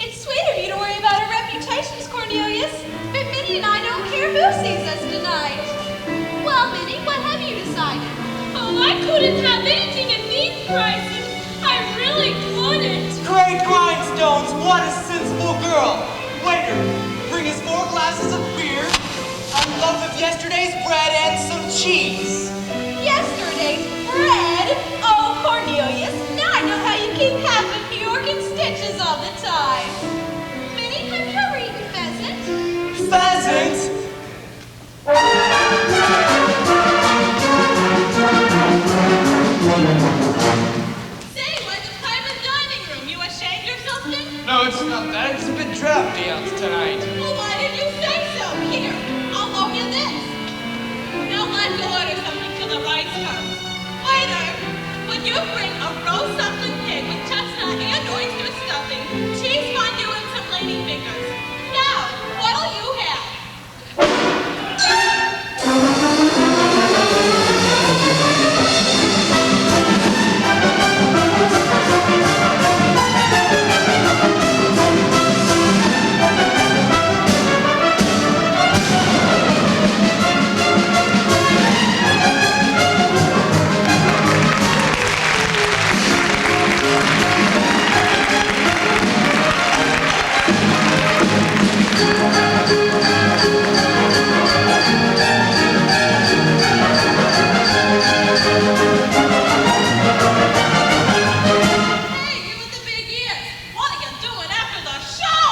[SPEAKER 8] It's sweet of you to worry about our reputations, Cornelius. But Minnie and I don't care who sees us tonight.
[SPEAKER 1] Well, Minnie, what have you decided?
[SPEAKER 5] Oh, I couldn't have anything at these prices. I really couldn't.
[SPEAKER 6] Great grindstones, what a sensible girl. Waiter, bring us 4 glasses of beer, a loaf of yesterday's bread, and some cheese.
[SPEAKER 8] Yesterday's bread? Oh, Cornelius, now I know how you keep half of New York in stitches all the time.
[SPEAKER 1] Minnie, have you ever eaten pheasant?
[SPEAKER 6] Pheasant?
[SPEAKER 5] Say, where's the private dining room? You ashamed or something?
[SPEAKER 4] No, it's not that. It's a bit drafty out tonight.
[SPEAKER 5] Well, why did you say so? Here, I'll loan you this. Now let's order something till the rice comes. Waiter, would you bring a roast suckling pig with chestnut and oyster stuffing, cheese fondue, and some lady fingers? Now, what'll you have? Hey, you with the big ears, what are you doing after the show?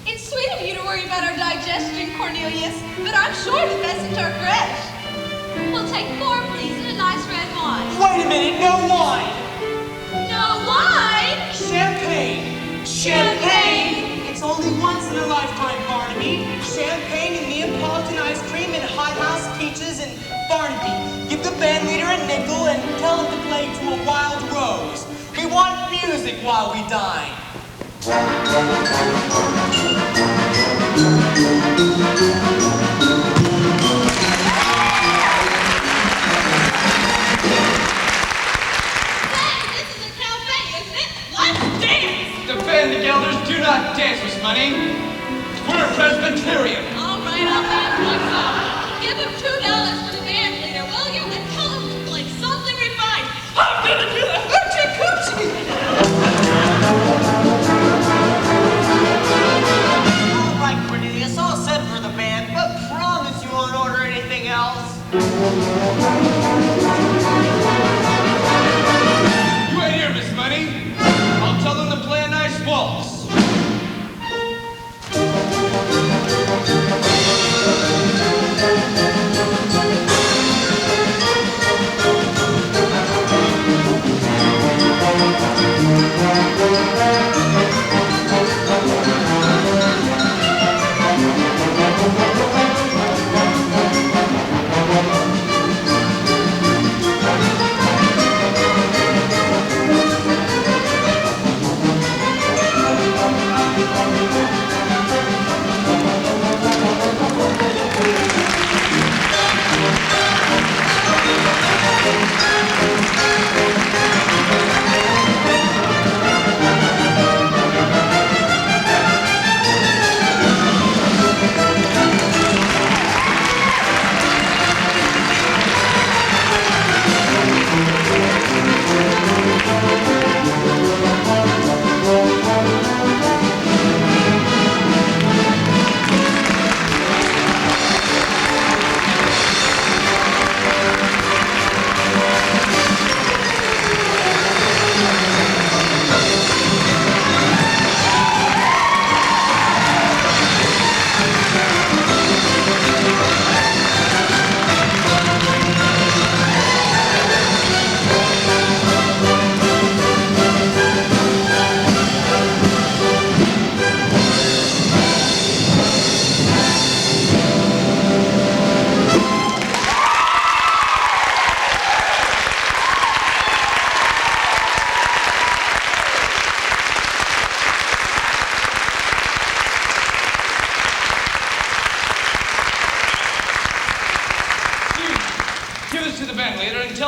[SPEAKER 8] It's sweet of you to worry about our digestion, Cornelius, but I'm sure the pheasants are fresh.
[SPEAKER 1] We'll take 4, please, and a nice red wine.
[SPEAKER 6] Wait a minute, no wine.
[SPEAKER 1] No wine?
[SPEAKER 6] Champagne. Champagne. It's only once in a lifetime, Barnaby. Champagne and Neapolitan ice cream and hot house peaches and Barnaby. Give the band leader a nickel and tell him to play to a wild rose. We want music while we dine.
[SPEAKER 5] Hey, this is a cafe, isn't it? Let's dance!
[SPEAKER 4] The Vandergelders do not dance, Miss Money. We're Presbyterian.
[SPEAKER 5] All right, I'll dance myself. Give him $2 for the band leader, will you? And tell him to play something refined. I'm gonna do the hoochie coochie!
[SPEAKER 7] All right, Cornelius, all set for the band, but promise you won't order anything else.
[SPEAKER 4] You wait here, Miss Money. I'll tell them to play a nice waltz.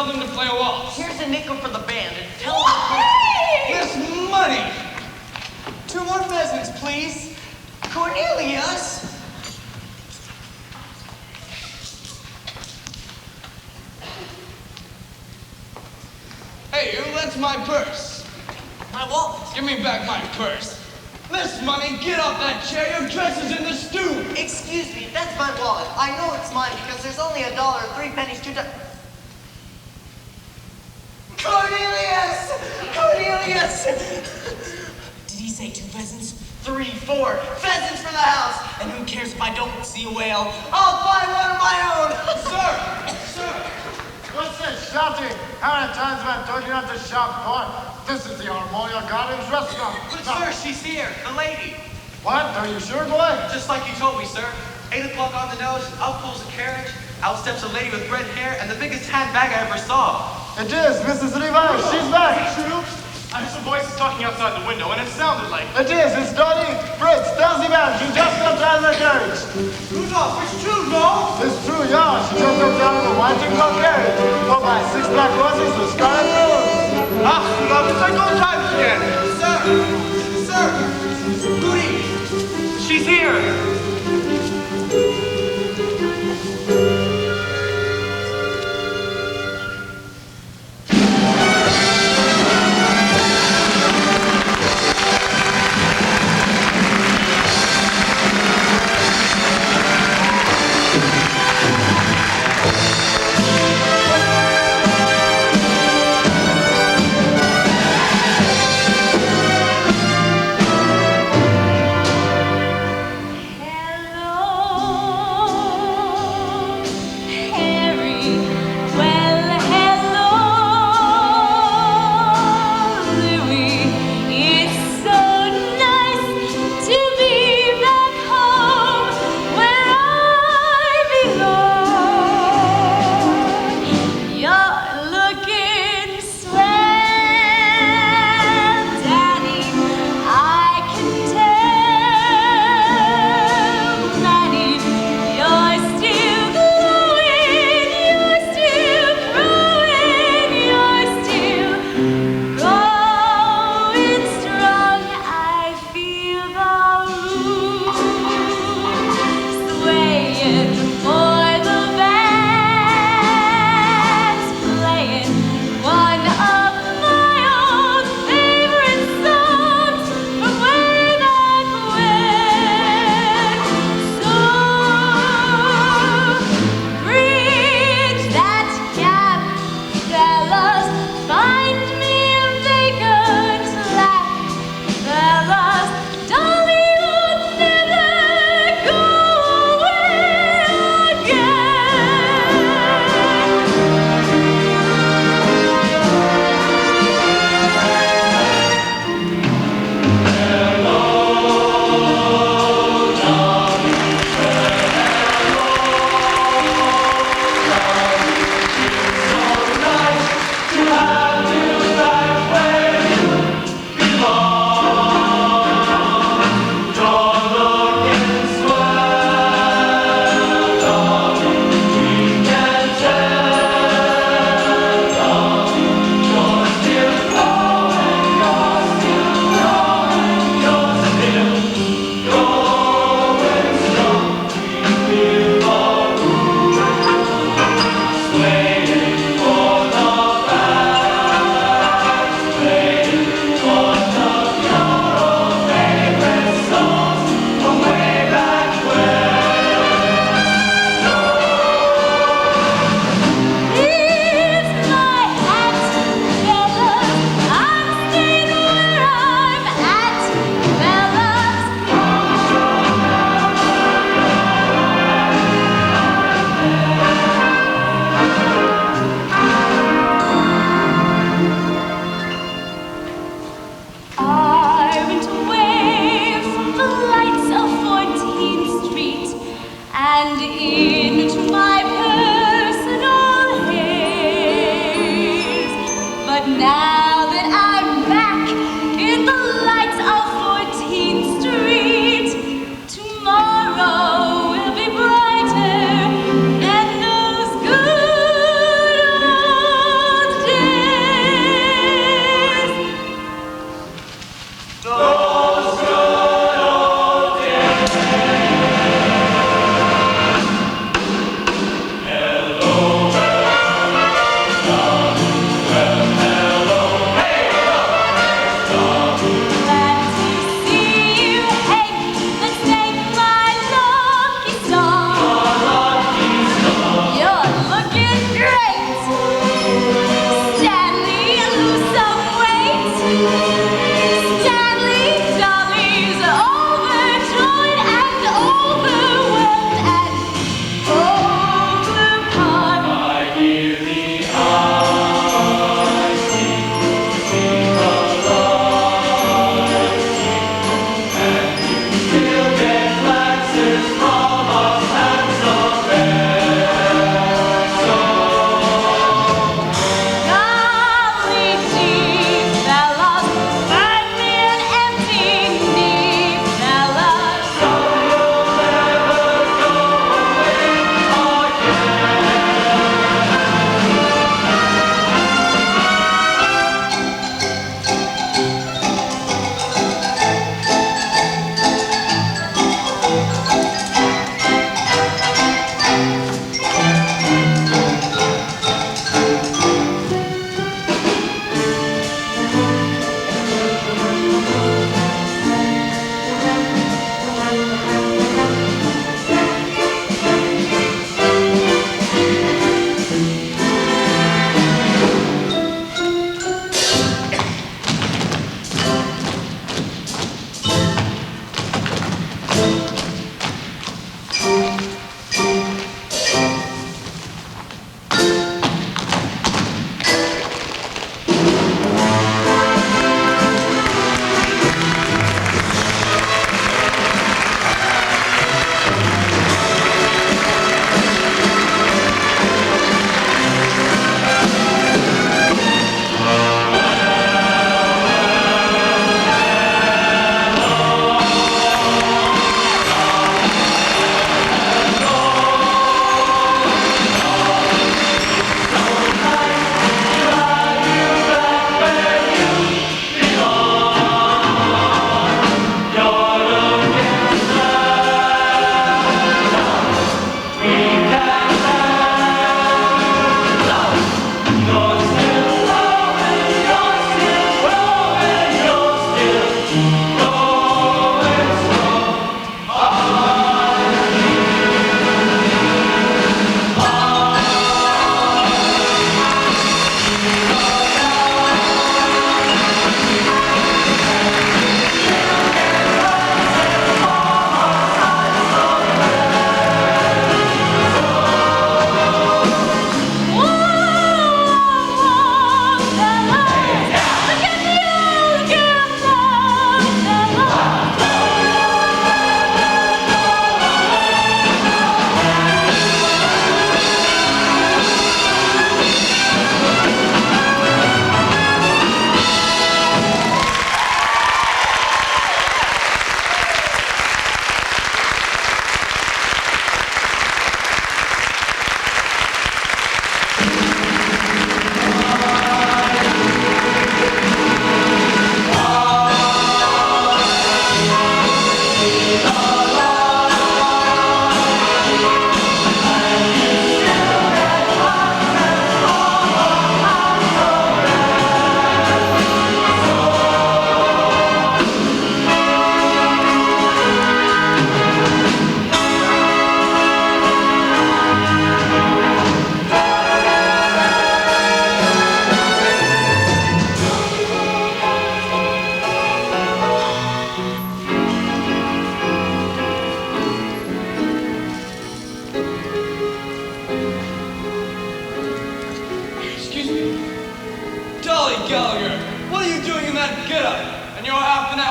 [SPEAKER 4] tell them to play a waltz.
[SPEAKER 7] Here's a nickel for the band and tell them
[SPEAKER 4] This money!
[SPEAKER 6] 2 more pheasants, please.
[SPEAKER 7] Cornelius!
[SPEAKER 4] Hey, you, that's my purse.
[SPEAKER 7] My wallet.
[SPEAKER 4] Give me back my purse. This money, get off that chair. Your dress is in the stew.
[SPEAKER 7] Excuse me, that's my wallet. I know it's mine because there's only $1, 3 pennies, 2 dollars. Cornelius! Cornelius!
[SPEAKER 6] Did he say 2 pheasants?
[SPEAKER 7] 3, 4 pheasants for the house.
[SPEAKER 6] And who cares if I don't see a whale?
[SPEAKER 7] I'll buy one of my own.
[SPEAKER 4] Sir!
[SPEAKER 9] What's this shouting? How many times have I told you not to shout, boy? This is the Armoria Gardens restaurant.
[SPEAKER 10] But
[SPEAKER 9] Now,
[SPEAKER 10] sir, she's here, the lady.
[SPEAKER 9] what? Are you sure, boy?
[SPEAKER 10] Just like you told me, sir. 8 o'clock on the nose, out pulls a carriage, out steps a lady with red hair and the biggest handbag I ever saw.
[SPEAKER 9] It is Mrs. Levi. She's back.
[SPEAKER 10] True? I heard some voices talking outside the window and it sounded like...
[SPEAKER 9] It is. It's Dolly. Fritz, tell the man. She just stepped out of the carriage.
[SPEAKER 10] Rudolph, it's true, no?
[SPEAKER 9] It's true, yeah. She just stepped out of the white and gold carriage. Followed by 6 black horses with scarlet balloons.
[SPEAKER 10] Ah, Rudolph, it's like old times again. Sir! Rudy! She's here!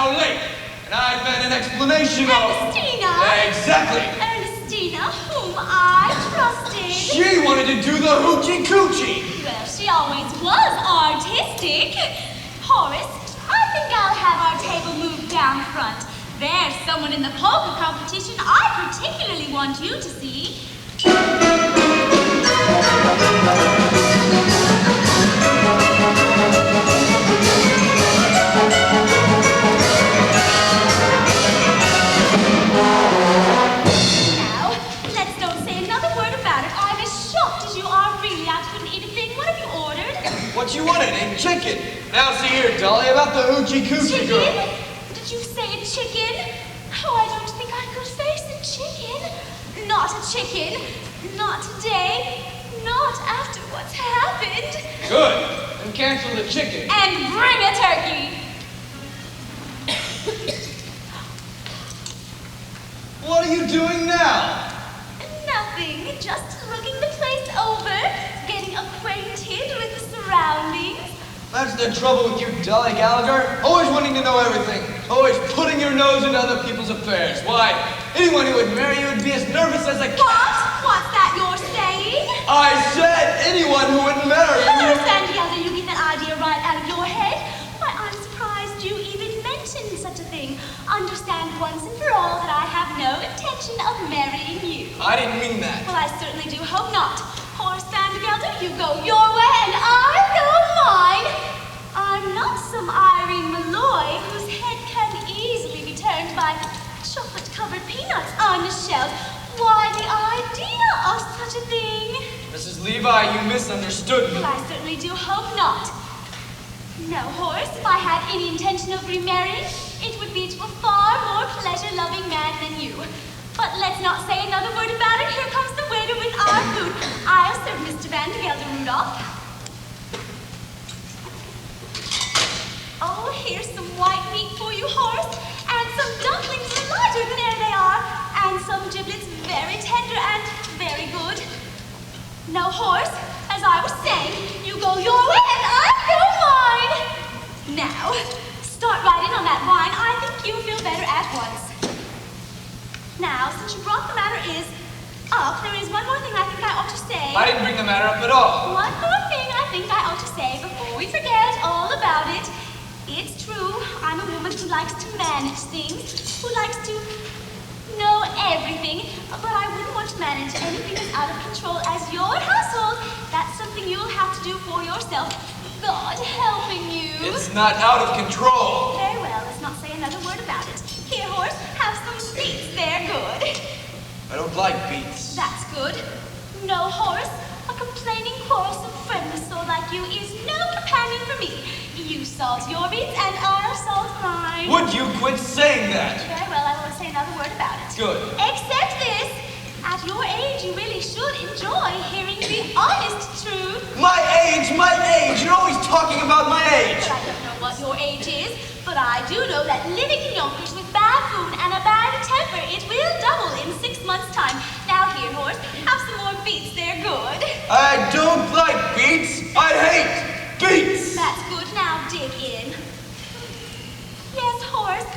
[SPEAKER 4] now late, and I've had an explanation of...
[SPEAKER 1] Ernestina!
[SPEAKER 4] Exactly!
[SPEAKER 1] Ernestina, whom I trusted.
[SPEAKER 4] She wanted to do the hoochie-coochie!
[SPEAKER 1] Well, she always was artistic. Horace, I think I'll have our table moved down front. There's someone in the polka competition I particularly want you to see. Now, let's don't say another word about it. I'm as shocked as you are. Really, I couldn't eat a thing. What have you ordered?
[SPEAKER 4] What you wanted, a chicken. Now see here, Dolly, about the hoochie-coochie girl.
[SPEAKER 1] Chicken? Did you say a chicken? Oh, I don't think I could face a chicken. Not a chicken. Not today. Not after what's happened.
[SPEAKER 4] Good. Then cancel the chicken.
[SPEAKER 1] And bring a turkey.
[SPEAKER 4] What are you doing now?
[SPEAKER 1] Nothing. Just looking the place over. Getting acquainted with the surroundings.
[SPEAKER 4] That's the trouble with you, Dolly Gallagher. Always wanting to know everything. Always putting your nose into other people's affairs. Why, anyone who would marry you would be as nervous as a cat.
[SPEAKER 1] What? What's that you're saying?
[SPEAKER 4] I said anyone who would marry you.
[SPEAKER 1] Horace Vandergelder, you get that idea right out of your head? Why, I'm surprised you even mentioned such a thing. Understand once and for all that I have no intention of marrying you.
[SPEAKER 4] I didn't mean that.
[SPEAKER 1] Well, I certainly do hope not. Horace Vandergelder, you go your way and I'll go mine. I'm not some Irene Malloy whose head can easily be turned by chocolate-covered peanuts on the shelf. Why, the idea of such a thing?
[SPEAKER 4] Mrs. Levi, you misunderstood me.
[SPEAKER 1] Well, I certainly do hope not. No, Horace, if I had any intention of remarrying, it would be to a far more pleasure-loving man than you. But let's not say another word about it. Here comes the waiter with our food. I'll serve Mr. Vandergelder, Rudolph. Oh, here's some white meat for you, Horace. And some dumplings larger than air they are. And some giblets very tender and very good. No, Horace, as I was saying, you go your way and I'll go mine. Now, start right in on that wine. I think you'll feel better at once. Now, since you brought the matter up, there is one more thing I think I ought to say.
[SPEAKER 4] I didn't bring the matter up at all.
[SPEAKER 1] One more thing I think I ought to say before we forget all about it. It's true, I'm a woman who likes to manage things, who likes to know everything, but I wouldn't want to manage anything as out of control as your household. That's something you'll have to do for yourself. God helping you.
[SPEAKER 4] It's not out of control.
[SPEAKER 1] Very well, let's not say another word about it. Here, Horace, have some beets. They're good.
[SPEAKER 4] I don't like beets.
[SPEAKER 1] That's good. No, Horace, a complaining, quarrelsome, friendless soul like you is no companion for me. You salt your beets and I'll salt mine.
[SPEAKER 4] Would you quit saying that?
[SPEAKER 1] Very well, I won't say another word about it.
[SPEAKER 4] Good.
[SPEAKER 1] Except this. At your age, you really should enjoy hearing the honest truth.
[SPEAKER 4] My age, my age. You're always talking about my age.
[SPEAKER 1] But I don't know what your age is, but I do know that living in Yonkers with bad food and a bad temper, it will double in 6 months' time. Now here, Horace, have some more beets. They're good.
[SPEAKER 4] I don't like beets. I hate beets.
[SPEAKER 1] That's good. Now dig in. Yes, Horace,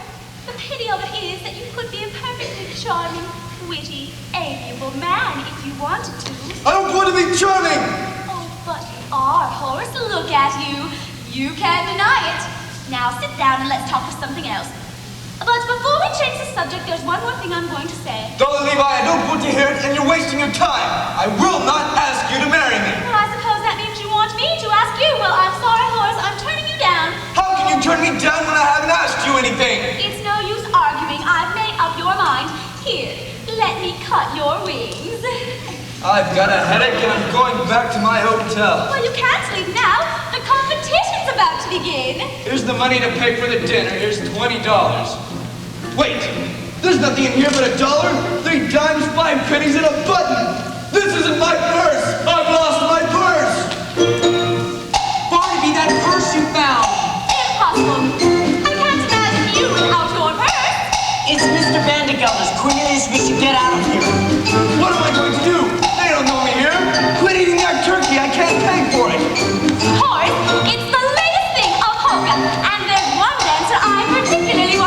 [SPEAKER 1] the pity of it is that you could be a perfectly charming, witty, amiable man if you wanted to.
[SPEAKER 4] I don't want to be charming.
[SPEAKER 1] Oh, but you are, Horace. Look at you. You can't deny it. Now sit down and let's talk of something else. But before we change the subject, there's one more thing I'm going to say.
[SPEAKER 4] Dolly Levi, I don't want to hear it, and you're wasting your time. I will not ask you to marry me.
[SPEAKER 1] Well, I suppose that means you want me to ask you. Well, I'm sorry, Horace. I'm turning you down.
[SPEAKER 4] How can you turn me down when I haven't asked you anything?
[SPEAKER 1] It's no use arguing. I've made up your mind. Here, let me cut your wings.
[SPEAKER 4] I've got a headache and I'm going back to my hotel.
[SPEAKER 1] Well, you can't leave now. The competition's about to begin.
[SPEAKER 4] Here's the money to pay for the dinner. Here's $20. Wait, there's nothing in here but $1, 3 dimes, 5 pennies, and a button. This isn't my purse. I've lost my purse.
[SPEAKER 6] Barnaby, that purse you found.
[SPEAKER 1] Impossible. I can't imagine you without your purse.
[SPEAKER 7] It's Mr. Vandergelder's. Cornelius, we should get out of here.
[SPEAKER 4] What am I going to do? They don't know me here. Quit eating that turkey. I can't pay for it.
[SPEAKER 1] Horace, it's the latest thing of polka, and there's one dancer I particularly want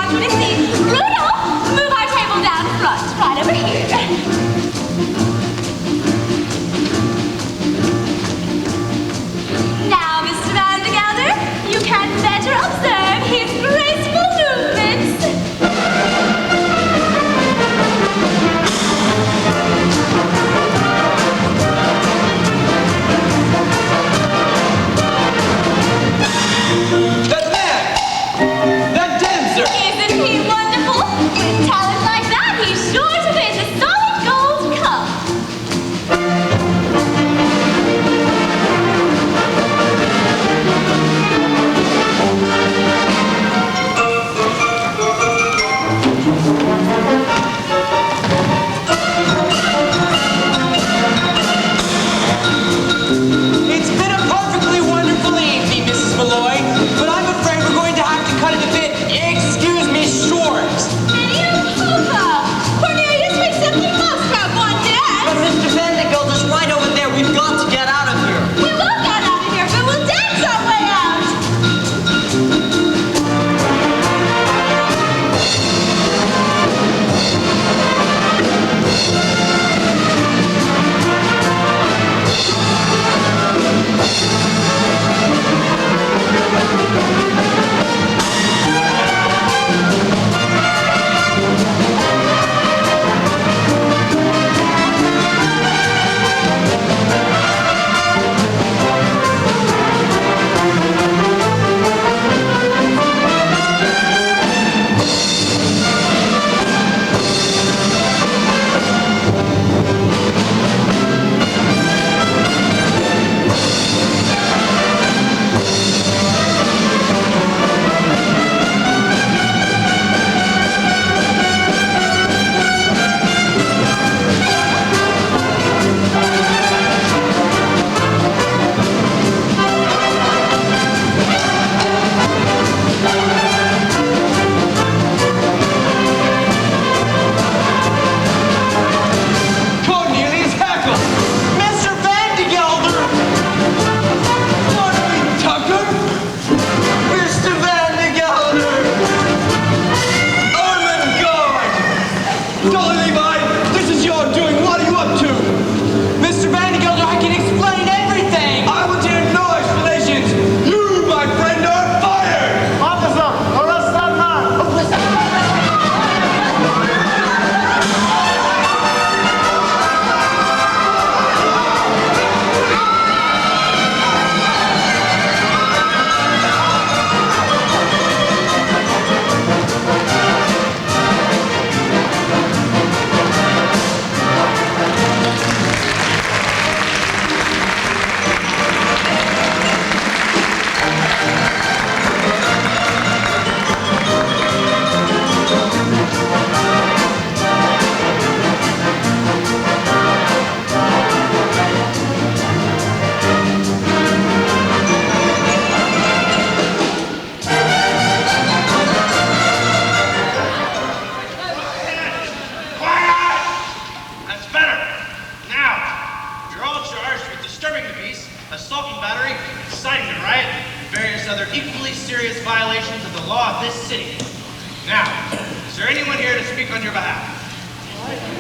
[SPEAKER 10] speak on your behalf?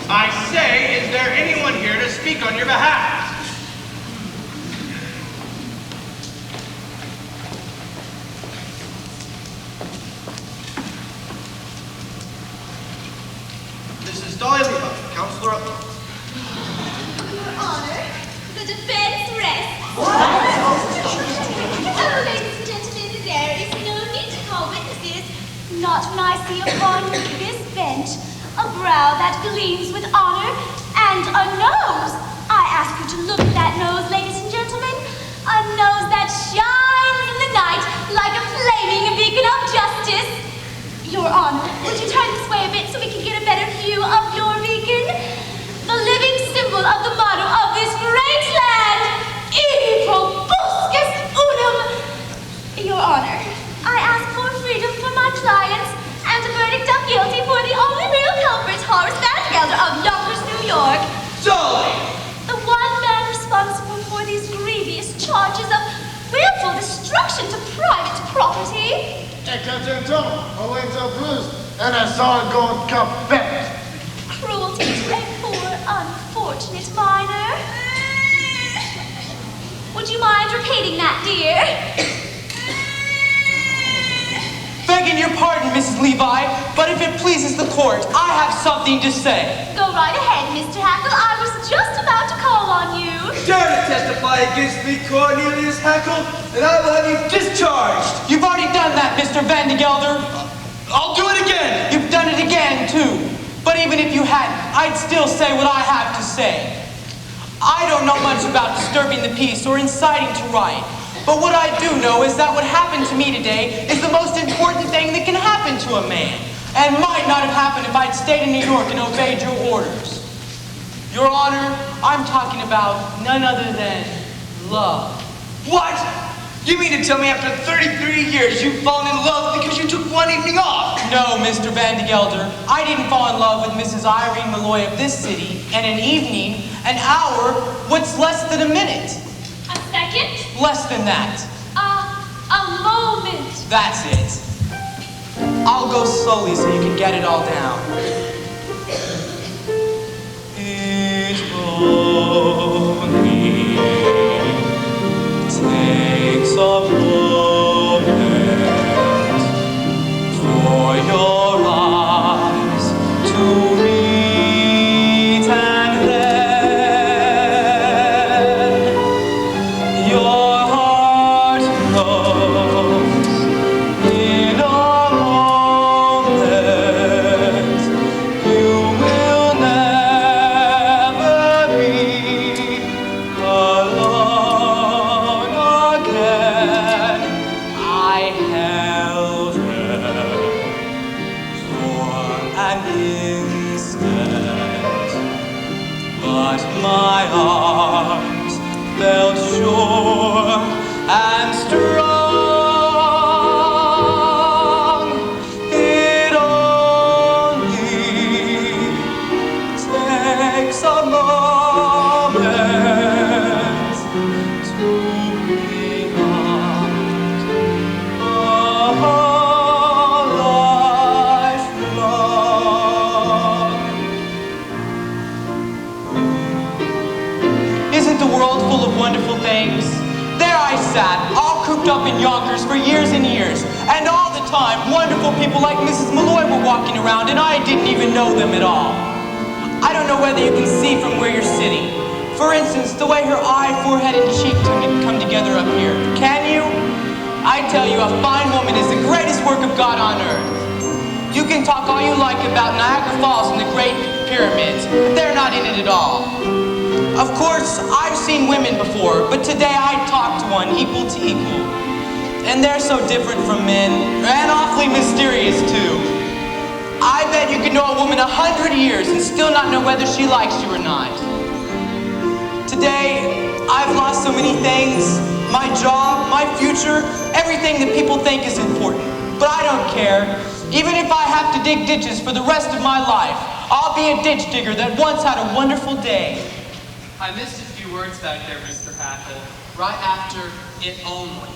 [SPEAKER 10] I say, is there anyone here to speak on your behalf? This is Dolly, Counselor.
[SPEAKER 1] Your Honor, the defense rests. Oh, ladies and gentlemen, there is no need to call witnesses. Not when I see upon this bench a brow that gleams with honor and a nose. I ask you to look at that nose, ladies and gentlemen. A nose that shines in the night like a flaming beacon of justice. Your Honor, would you turn this way a bit so we can get a better view of your beacon? The living symbol of the motto of this great land, E probuscus unum. Your Honor, I ask for freedom for my clients and a verdict of guilty for the only real culprit, Horace Vandergelder of Yonkers, New York.
[SPEAKER 4] Dolly!
[SPEAKER 1] The one man responsible for these grievous charges of willful destruction to private property.
[SPEAKER 9] Owing to bruise and a solid gold cup bent.
[SPEAKER 1] Cruelty to a poor, unfortunate minor. Would you mind repeating that, dear?
[SPEAKER 6] Begging your pardon, Mrs. Levi, but if it pleases the court, I have something to say.
[SPEAKER 1] Go right ahead, Mr. Hackle. I was just about to call on you.
[SPEAKER 4] Dare to testify against me, Cornelius Hackle, and I will have you discharged.
[SPEAKER 6] You've already done that, Mr. Vandergelder.
[SPEAKER 4] I'll do it again.
[SPEAKER 6] You've done it again, too. But even if you hadn't, I'd still say what I have to say. I don't know much about disturbing the peace or inciting to riot. But what I do know is that what happened to me today is the most important thing that can happen to a man, and might not have happened if I'd stayed in New York and obeyed your orders. Your Honor, I'm talking about none other than love.
[SPEAKER 4] What? You mean to tell me after 33 years you've fallen in love because you took one evening off?
[SPEAKER 6] No, Mr. Vandergelder. I didn't fall in love with Mrs. Irene Malloy of this city, and an evening, an hour, what's less than a minute?
[SPEAKER 5] A second?
[SPEAKER 6] Less than that.
[SPEAKER 5] A moment.
[SPEAKER 6] That's it. I'll go slowly so you can get it all down. It only takes a moment for your eyes to meet, and then your heart knows in a moment you will never be alone again. I held her for an instant, but my arms felt sure and strong. It only takes a moment to be loved a life long. Isn't the world full of wonderful things? There I sat, all cooped up in Yonkers for years and years, and all the time, wonderful people like Mrs. Malloy were walking around, and I didn't even know them at all. I don't know whether you can see from where you're sitting. For instance, the way her eye, forehead, and cheek come together up here. Can you? I tell you, a fine woman is the greatest work of God on earth. You can talk all you like about Niagara Falls and the Great Pyramids, but they're not in it at all. Of course, I've seen women before, but today I talked to one equal to equal. And they're so different from men, and awfully mysterious too. I bet you could know a woman 100 years and still not know whether she likes you or not. Today, I've lost so many things. My job, my future, everything that people think is important. But I don't care. Even if I have to dig ditches for the rest of my life, I'll be a ditch digger that once had a wonderful day.
[SPEAKER 11] I missed a few words back there, Mr. Hackle, right after it only.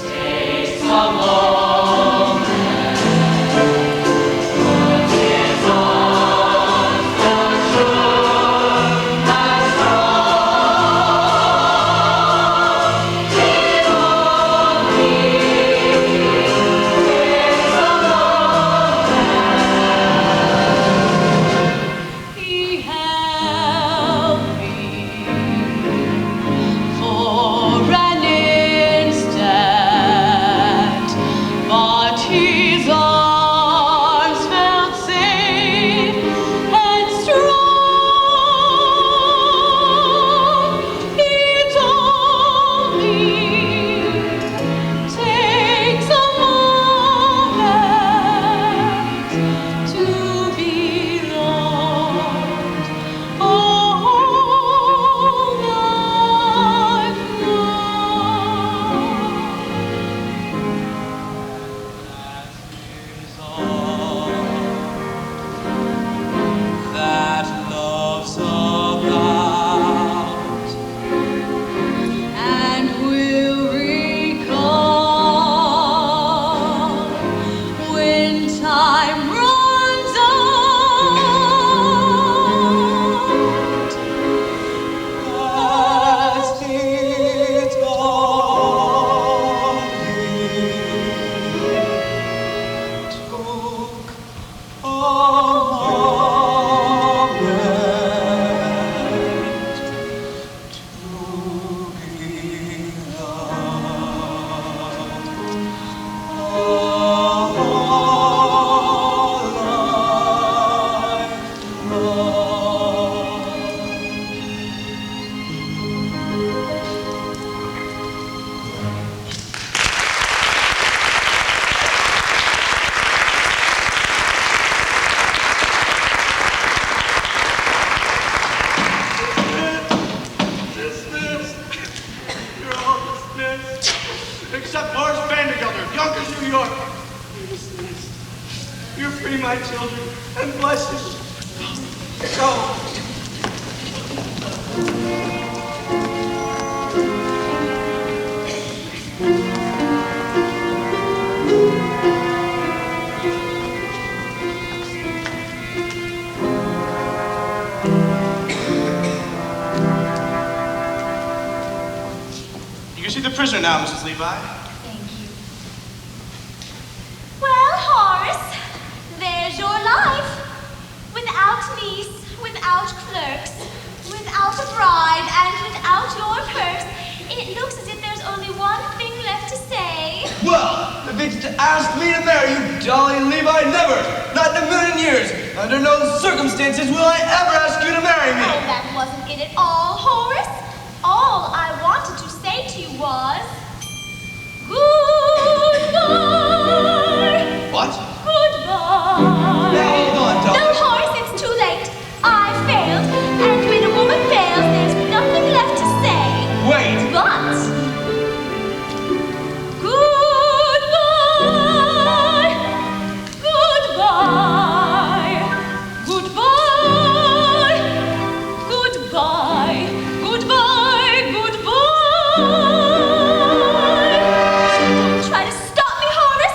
[SPEAKER 2] Takes a moment
[SPEAKER 8] time runs out,
[SPEAKER 3] As it's gone, took a moment to be
[SPEAKER 10] Dismissed. You're all dismissed. Except Horace Vandergelder, Yonkers, New York. You're dismissed. You're free, my children, and blessed. Go. You can see the prisoner now, Mrs. Levi.
[SPEAKER 1] Thank you. Well, Horace, there's your life. Without niece, without clerks, without a bride, and without your purse, it looks as if there's only one thing left to say.
[SPEAKER 4] Well, if it's to ask me to marry you, Dolly Levi, never, not in a million years, under no circumstances will I ever ask you to marry me.
[SPEAKER 1] Oh, that wasn't it at all, Horace. All I wanted to say to you was, goodbye.
[SPEAKER 4] What?
[SPEAKER 1] Goodbye.
[SPEAKER 4] Now hold on, Dolly.
[SPEAKER 1] No, Horace, it's too late. I failed, and when a woman fails, there's nothing left to say.
[SPEAKER 4] Wait.
[SPEAKER 1] But goodbye, goodbye, goodbye, goodbye, goodbye, goodbye. Don't try to stop me, Horace.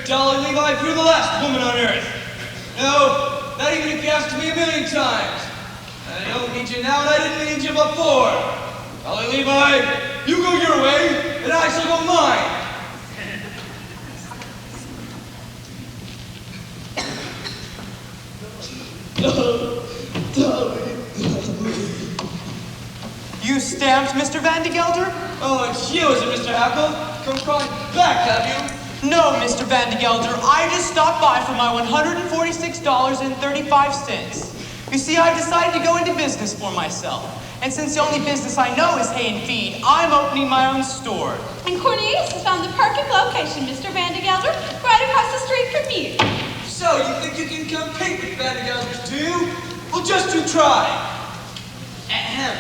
[SPEAKER 4] Dolly Levi, if you're the last woman on earth. No, not even if you asked me a million times. I don't need you now, and I didn't need you before. Dolly Levi, you go your way, and I shall go mine.
[SPEAKER 6] You stamped, Mr. Vandergelder?
[SPEAKER 4] Oh, it's you, is it, Mr. Hackle? Come crawling back, have you?
[SPEAKER 6] No, Mr. Vandergelder. I just stopped by for my $146.35. You see, I've decided to go into business for myself. And since the only business I know is hay and feed, I'm opening my own store.
[SPEAKER 8] And Cornelius has found the perfect location, Mr. Vandergelder, right across the street from you.
[SPEAKER 4] So, you think you can compete with Vandergelders, do you? Well, just you try. Ahem.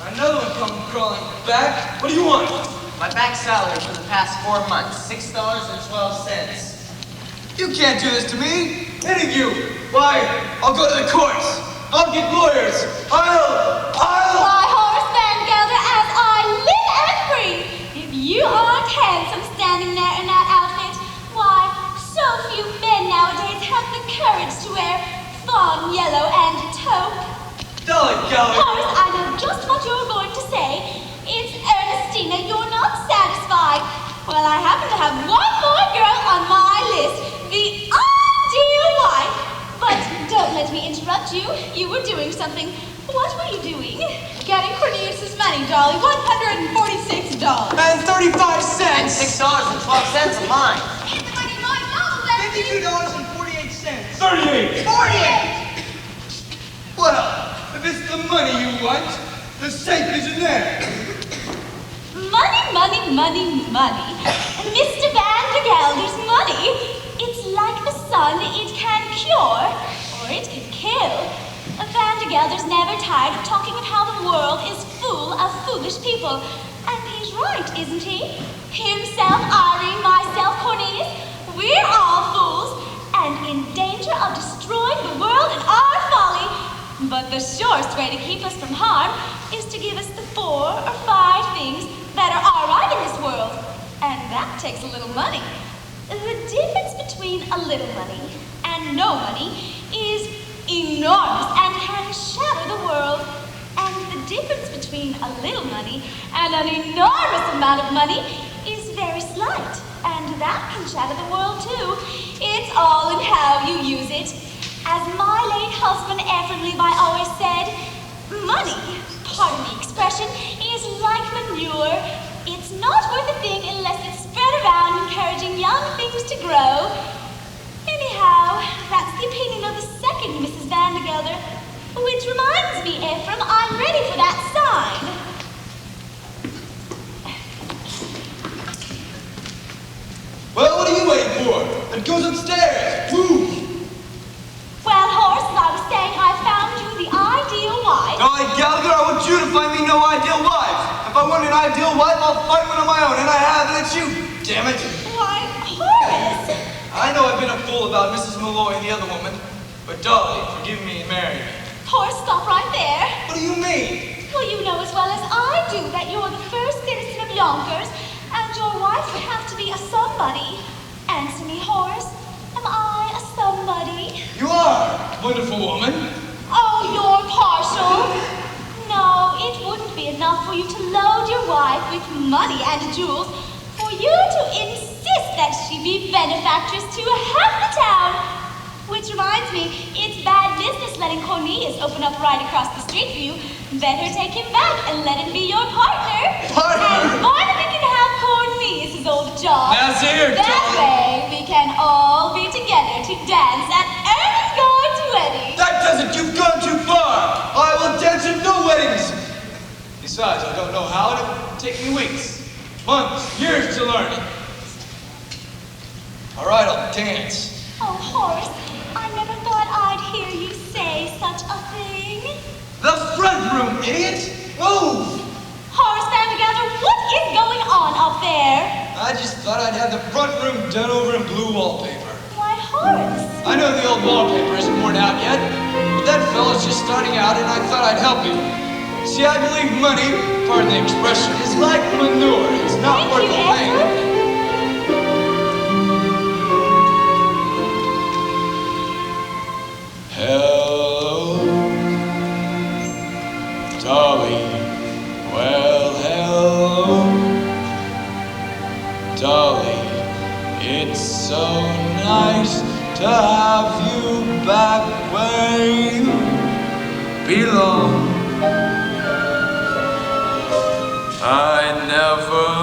[SPEAKER 4] Another one come crawling back. What do you want?
[SPEAKER 7] My back salary for the past 4 months, $6.12.
[SPEAKER 4] You can't do this to me. Any of you. Why, I'll go to the courts. I'll get lawyers.
[SPEAKER 1] Why, Horace Vandergelder, as I live and breathe, if you aren't handsome standing there in that outfit, why, so few men nowadays have the courage to wear fawn yellow and taupe.
[SPEAKER 4] Dolly,
[SPEAKER 1] Horace, I know just what you're going to say. It's Ernestina, you're not satisfied. Well, I happen to have one more girl on my list, the ideal wife. But don't let me interrupt you. You were doing something. What were you doing?
[SPEAKER 8] Getting Cornelius's money, Dolly. $146.
[SPEAKER 6] And 35 cents.
[SPEAKER 7] And $6.12 of mine.
[SPEAKER 1] Is the money mine? No, that's
[SPEAKER 3] $52.48.
[SPEAKER 4] 38.
[SPEAKER 1] 48.
[SPEAKER 4] Well, if it's the money you want, the safe is in there.
[SPEAKER 1] Money, money, money, money. Mr. Vandergelder's money. It's like the sun, it can cure, or it can kill. Vandergelder's never tired of talking of how the world is full of foolish people. And he's right, isn't he? Himself, Irene, myself, Cornelius, we're all fools, and in danger of destroying the world in our folly. But the surest way to keep us from harm is to give us the 4 or 5 things that are all right in this world. And that takes a little money. The difference between a little money and no money is enormous and can shatter the world. And the difference between a little money and an enormous amount of money is very slight. And that can shatter the world too. It's all in how you use it. As my late husband, Edmond Levi, always said, money, pardon the expression, is like manure. It's not worth a thing unless it's spread around, encouraging young things to grow. Anyhow, that's the opinion of the second Mrs. Vandergelder. Which reminds me, Ephraim, I'm ready for that sign.
[SPEAKER 4] Well, what are you waiting for? It goes upstairs. Move.
[SPEAKER 1] Well, Horace, as I was saying, I found you the ideal wife.
[SPEAKER 4] Dolly Gallagher, I want you to find me no ideal wife. If I want an ideal wife, I'll find one of my own, and I have, and it's you. Damn it.
[SPEAKER 1] Why, Horace.
[SPEAKER 4] I know I've been a fool about Mrs. Malloy and the other woman, but Dolly, forgive me and marry me.
[SPEAKER 1] Horace, stop right there.
[SPEAKER 4] What do you mean?
[SPEAKER 1] Well, you know as well as I do that you're the first citizen of Yonkers, and your wife would have to be a somebody. Answer me, Horace. Am I a somebody?
[SPEAKER 4] You are, wonderful woman.
[SPEAKER 1] Oh, you're partial. No, it wouldn't be enough for you to load your wife with money and jewels, for you to insist that she be benefactress to half the town. Which reminds me, it's bad business letting Cornelius open up right across the street for you. Better take him back and let him be your partner. And Barnaby can have Cornelius' old job.
[SPEAKER 4] Now, see here,
[SPEAKER 1] that way, we can all be together to dance at Ermengarde's wedding.
[SPEAKER 4] That does it. You've gone too far. I will dance at no weddings. Besides, I don't know how. It'll take me weeks, months, years to learn it. All right, I'll dance.
[SPEAKER 1] Oh, Horace, I never thought I'd hear you say such a thing.
[SPEAKER 4] The front room, idiot! Move!
[SPEAKER 1] Horace Vandergelder, what is going on up there?
[SPEAKER 4] I just thought I'd have the front room done over in blue wallpaper.
[SPEAKER 1] Why, Horace?
[SPEAKER 4] I know the old wallpaper isn't worn out yet, but that fellow's just starting out and I thought I'd help him. See, I believe money, pardon the expression, is like manure. It's not worth a thing. so nice to have you back where you belong. I never